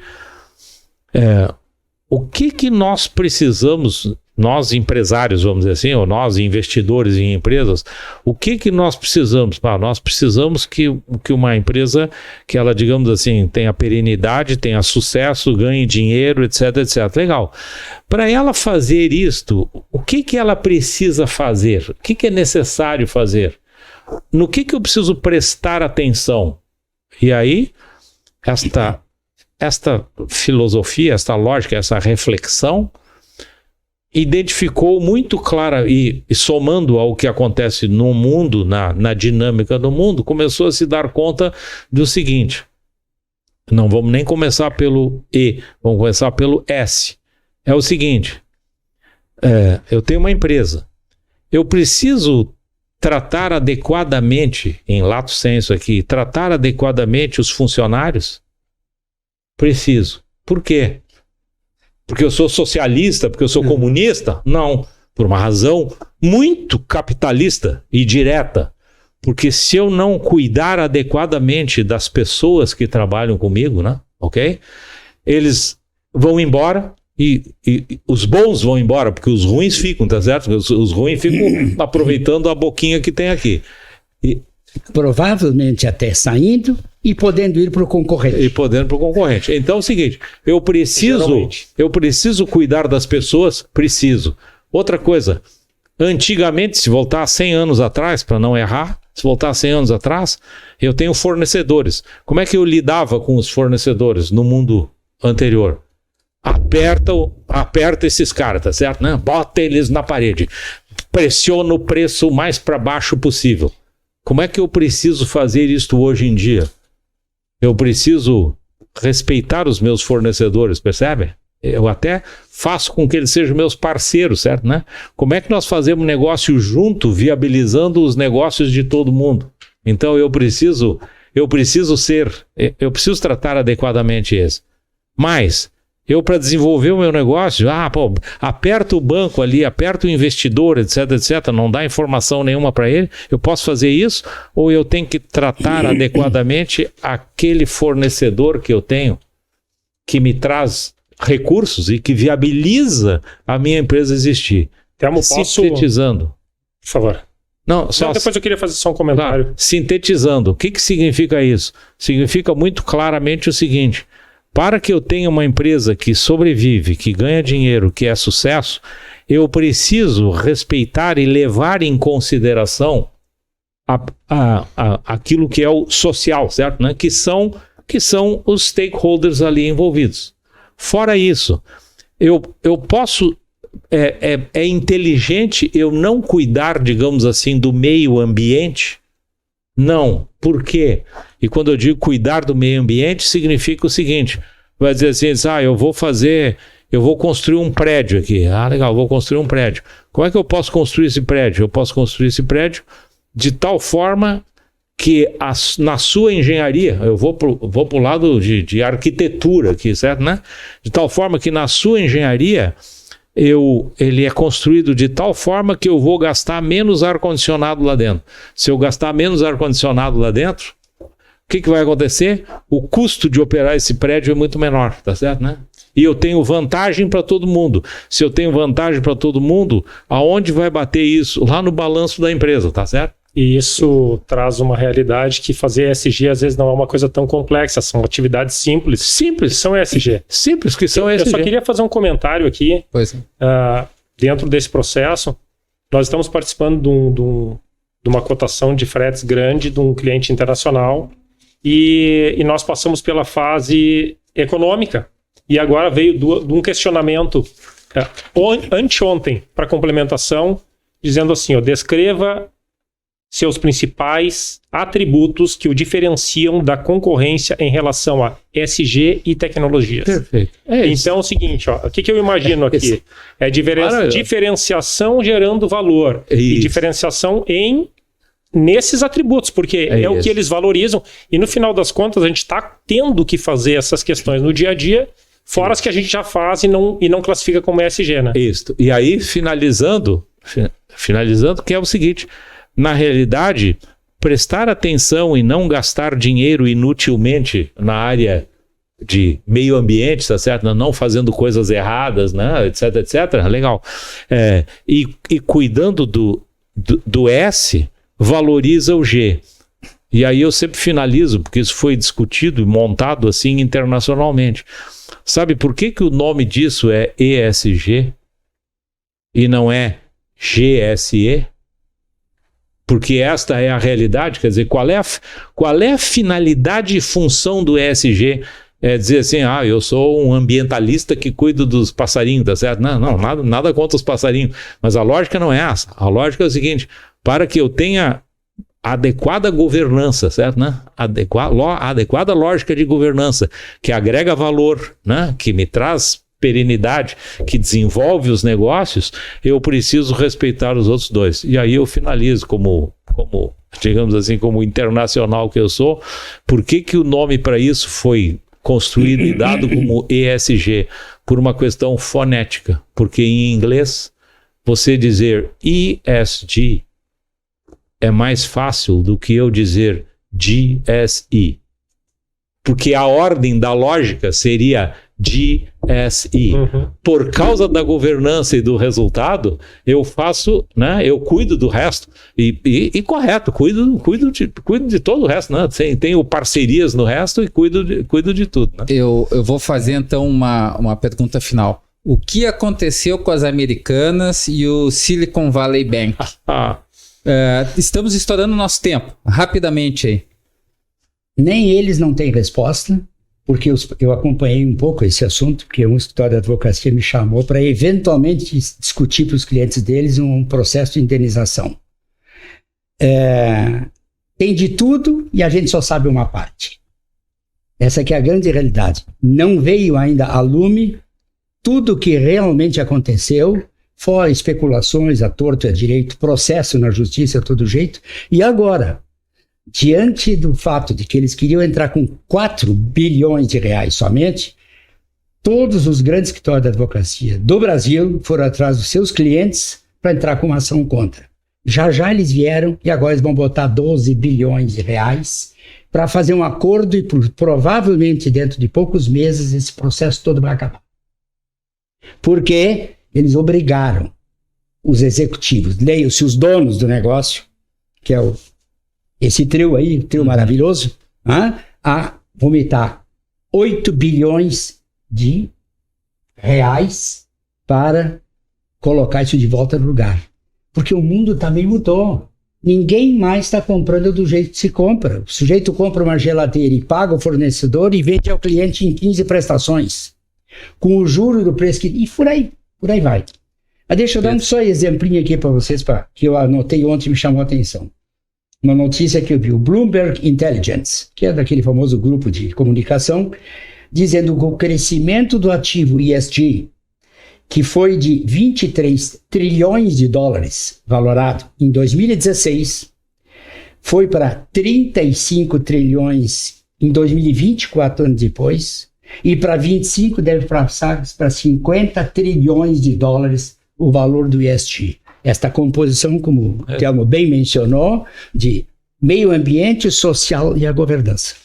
o que nós precisamos, nós empresários, vamos dizer assim, ou nós investidores em empresas, o que nós precisamos? Nós precisamos que uma empresa, que ela, digamos assim, tenha perenidade, tenha sucesso, ganhe dinheiro, etc. Legal. Para ela fazer isto, o que ela precisa fazer? O que é necessário fazer? No que eu preciso prestar atenção? E aí, esta filosofia, esta lógica, essa reflexão identificou muito clara e somando ao que acontece no mundo, na dinâmica do mundo, começou a se dar conta do seguinte: não vamos nem começar pelo E, vamos começar pelo S. É o seguinte, eu tenho uma empresa, eu preciso tratar adequadamente, em lato sensu aqui, tratar adequadamente os funcionários? Preciso. Por quê? Porque eu sou socialista, porque eu sou comunista? Não, por uma razão muito capitalista e direta. Porque se eu não cuidar adequadamente das pessoas que trabalham comigo, né? Ok? Eles vão embora e os bons vão embora, porque os ruins ficam, tá certo? Os ruins ficam aproveitando a boquinha que tem aqui. Provavelmente até saindo e podendo ir para o concorrente. Então é o seguinte, eu preciso cuidar das pessoas? Preciso. Outra coisa, antigamente, se voltar 100 anos atrás, para não errar, se voltar 100 anos atrás, eu tenho fornecedores. Como é que eu lidava com os fornecedores no mundo anterior? Aperta esses caras, tá certo? Né? Bota eles na parede. Pressiona o preço o mais para baixo possível. Como é que eu preciso fazer isto hoje em dia? Eu preciso respeitar os meus fornecedores, percebe? Eu até faço com que eles sejam meus parceiros, certo, né? Como é que nós fazemos negócio junto, viabilizando os negócios de todo mundo? Então eu preciso tratar adequadamente esse. Mas eu, para desenvolver o meu negócio, aperta o banco ali, aperta o investidor, etc, não dá informação nenhuma para ele, eu posso fazer isso? Ou eu tenho que tratar adequadamente aquele fornecedor que eu tenho, que me traz recursos e que viabiliza a minha empresa existir? Sintetizando. Por favor. Depois eu queria fazer só um comentário. Sintetizando, o que significa isso? Significa muito claramente o seguinte: para que eu tenha uma empresa que sobrevive, que ganha dinheiro, que é sucesso, eu preciso respeitar e levar em consideração aquilo que é o social, certo? Né? Que são os stakeholders ali envolvidos. Fora isso, eu posso... É inteligente eu não cuidar, digamos assim, do meio ambiente? Não. Por quê? E quando eu digo cuidar do meio ambiente, significa o seguinte: vai dizer assim, eu vou construir um prédio aqui. Legal, vou construir um prédio. Como é que eu posso construir esse prédio? Eu posso construir esse prédio de tal forma que na sua engenharia, eu vou pro lado de arquitetura aqui, certo, né? De tal forma que na sua engenharia ele é construído de tal forma que eu vou gastar menos ar-condicionado lá dentro. Se eu gastar menos ar-condicionado lá dentro, o que vai acontecer? O custo de operar esse prédio é muito menor, tá certo, né? E eu tenho vantagem para todo mundo. Se eu tenho vantagem para todo mundo, aonde vai bater isso? Lá no balanço da empresa, tá certo? E isso traz uma realidade que fazer ESG às vezes não é uma coisa tão complexa, são atividades simples. Simples. Que são ESG. Simples que são ESG. Eu só queria fazer um comentário aqui. Dentro desse processo, nós estamos participando de uma cotação de fretes grande de um cliente internacional e nós passamos pela fase econômica e agora veio de um questionamento anteontem para complementação, dizendo assim, descreva seus principais atributos que o diferenciam da concorrência em relação a ESG e tecnologias. Perfeito. Então é o seguinte, o que eu imagino aqui? É diferenciação gerando valor e diferenciação nesses atributos, porque é o que eles valorizam e no final das contas a gente está tendo que fazer essas questões no dia a dia, fora as que a gente já faz e não classifica como ESG, né? Isso. E aí, finalizando, que é o seguinte: na realidade, prestar atenção e não gastar dinheiro inutilmente na área de meio ambiente, tá certo? Não fazendo coisas erradas, né? etc, legal. E cuidando do S, valoriza o G. E aí eu sempre finalizo, porque isso foi discutido e montado assim internacionalmente. Sabe por que o nome disso é ESG e não é GSE? Porque esta é a realidade, quer dizer, qual é a finalidade e função do ESG? dizer assim, eu sou um ambientalista que cuido dos passarinhos, tá certo? Não, nada contra os passarinhos, mas a lógica não é essa. A lógica é o seguinte, para que eu tenha adequada governança, certo, né? Adequada lógica de governança, que agrega valor, né? Que me traz perenidade, que desenvolve os negócios, eu preciso respeitar os outros dois. E aí eu finalizo como digamos assim, como internacional que eu sou, por que o nome para isso foi construído e dado como ESG? Por uma questão fonética, porque em inglês você dizer ESG é mais fácil do que eu dizer GSI, porque a ordem da lógica seria GSI. Por causa da governança e do resultado, eu faço, né? Eu cuido do resto e correto, cuido de todo o resto, né? Tenho parcerias no resto e cuido de tudo, né? Eu vou fazer então uma pergunta final. O que aconteceu com as Americanas e o Silicon Valley Bank? Estamos estourando nosso tempo, rapidamente aí. Nem eles não têm resposta, porque eu acompanhei um pouco esse assunto, porque um escritório de advocacia me chamou para eventualmente discutir para os clientes deles um processo de indenização. Tem de tudo e a gente só sabe uma parte. Essa que é a grande realidade. Não veio ainda a lume tudo o que realmente aconteceu, fora especulações à torto e à direito, processo na justiça a todo jeito, e agora, diante do fato de que eles queriam entrar com 4 bilhões de reais somente, todos os grandes escritórios de advocacia do Brasil foram atrás dos seus clientes para entrar com uma ação contra. Já eles vieram e agora eles vão botar 12 bilhões de reais para fazer um acordo e provavelmente dentro de poucos meses esse processo todo vai acabar. Porque eles obrigaram os executivos, leiam-se os donos do negócio, que é esse trio aí, trio maravilhoso, a vomitar 8 bilhões de reais para colocar isso de volta no lugar. Porque o mundo também mudou. Ninguém mais está comprando do jeito que se compra. O sujeito compra uma geladeira e paga o fornecedor e vende ao cliente em 15 prestações, com o juro do preço que... E por aí vai. Mas deixa eu dar um só exemplinho aqui para vocês, que eu anotei ontem e me chamou a atenção. Uma notícia que eu vi, o Bloomberg Intelligence, que é daquele famoso grupo de comunicação, dizendo que o crescimento do ativo ESG, que foi de 23 trilhões de dólares valorado em 2016, foi para 35 trilhões em 2020, 4 anos depois, e para 25 deve passar para 50 trilhões de dólares o valor do ESG. Esta composição, como o Telmo bem mencionou, de meio ambiente, social e a governança.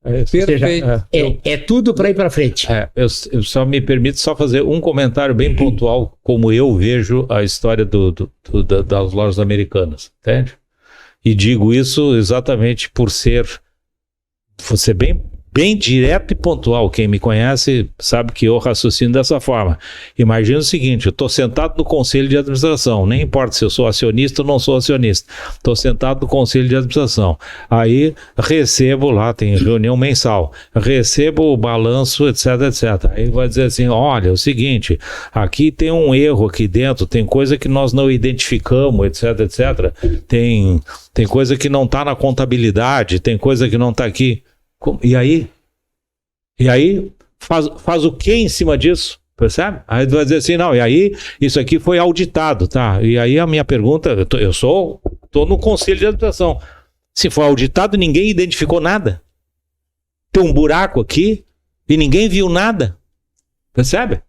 É tudo para ir para frente. Eu só me permito fazer um comentário bem pontual, como eu vejo a história das lojas americanas, entende? E digo isso exatamente por ser bem direto e pontual. Quem me conhece sabe que eu raciocino dessa forma. Imagina o seguinte, eu estou sentado no conselho de administração, nem importa se eu sou acionista ou não sou acionista, estou sentado no conselho de administração, aí recebo lá, tem reunião mensal, recebo o balanço, etc, etc. Aí vai dizer assim, olha, é o seguinte, aqui tem um erro aqui dentro, tem coisa que nós não identificamos, etc, etc. Tem coisa que não está na contabilidade, tem coisa que não está aqui. E aí faz o que em cima disso, percebe? Aí tu vai dizer assim, não, e aí isso aqui foi auditado, tá? E aí a minha pergunta, eu tô no conselho de administração, se foi auditado ninguém identificou nada, tem um buraco aqui e ninguém viu nada, percebe?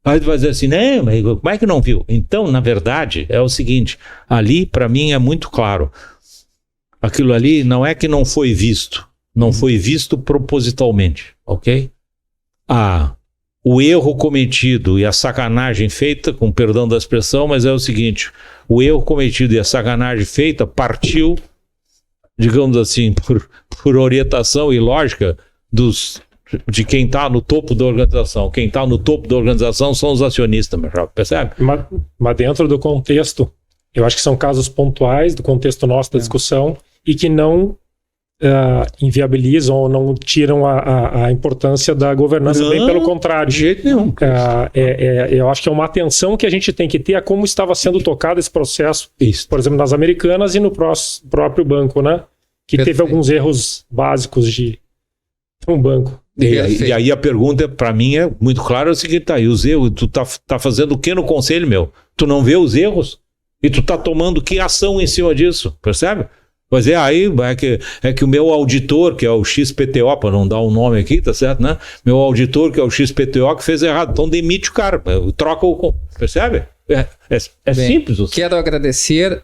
Aí tu vai dizer assim, né, mas como é que não viu? Então, na verdade, é o seguinte, ali para mim é muito claro, aquilo ali não é que não foi visto, não foi visto propositalmente, ok? O erro cometido e a sacanagem feita, com perdão da expressão, mas é o seguinte, o erro cometido e a sacanagem feita partiu, digamos assim, por orientação e lógica de quem está no topo da organização. Quem está no topo da organização são os acionistas, percebe? Mas dentro do contexto, eu acho que são casos pontuais do contexto nosso da discussão e que não inviabilizam ou não tiram a importância da governança, Não, bem pelo contrário. De jeito nenhum. Eu acho que é uma atenção que a gente tem que ter a como estava sendo tocado esse processo, Isso. por exemplo, nas Americanas e no próprio banco, né? Que teve Perfeito. alguns erros básicos de um banco. E aí a pergunta para mim é muito clara, é o seguinte, tá aí os erros, tu tá fazendo o que no conselho, meu? Tu não vê os erros? E tu tá tomando que ação em cima disso, percebe? Pois é, aí é que o meu auditor, que é o XPTO, para não dar um nome aqui, tá certo, né? Meu auditor, que é o XPTO, que fez errado. Então demite o cara, troca o... Percebe? É Bem, simples. Quero agradecer.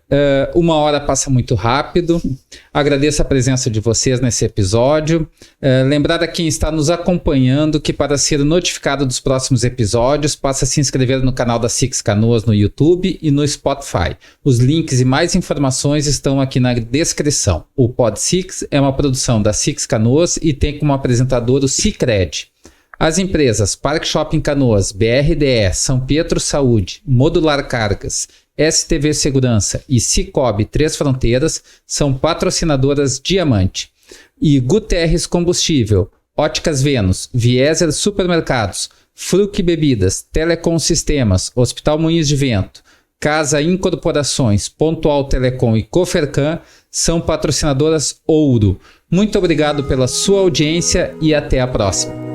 1 hora passa muito rápido. Agradeço a presença de vocês nesse episódio. Lembrar a quem está nos acompanhando que para ser notificado dos próximos episódios, passa a se inscrever no canal da Six Canoas no YouTube e no Spotify. Os links e mais informações estão aqui na descrição. O Pod Six é uma produção da Six Canoas e tem como apresentador o Sicredi. As empresas Parque Shopping Canoas, BRDE, São Pedro Saúde, Modular Cargas, STV Segurança e Cicobi Três Fronteiras são patrocinadoras Diamante. E Guterres Combustível, Óticas Vênus, Vieser Supermercados, Fruc Bebidas, Telecom Sistemas, Hospital Moinhos de Vento, Casa Incorporações, Pontual Telecom e Cofercan são patrocinadoras Ouro. Muito obrigado pela sua audiência e até a próxima.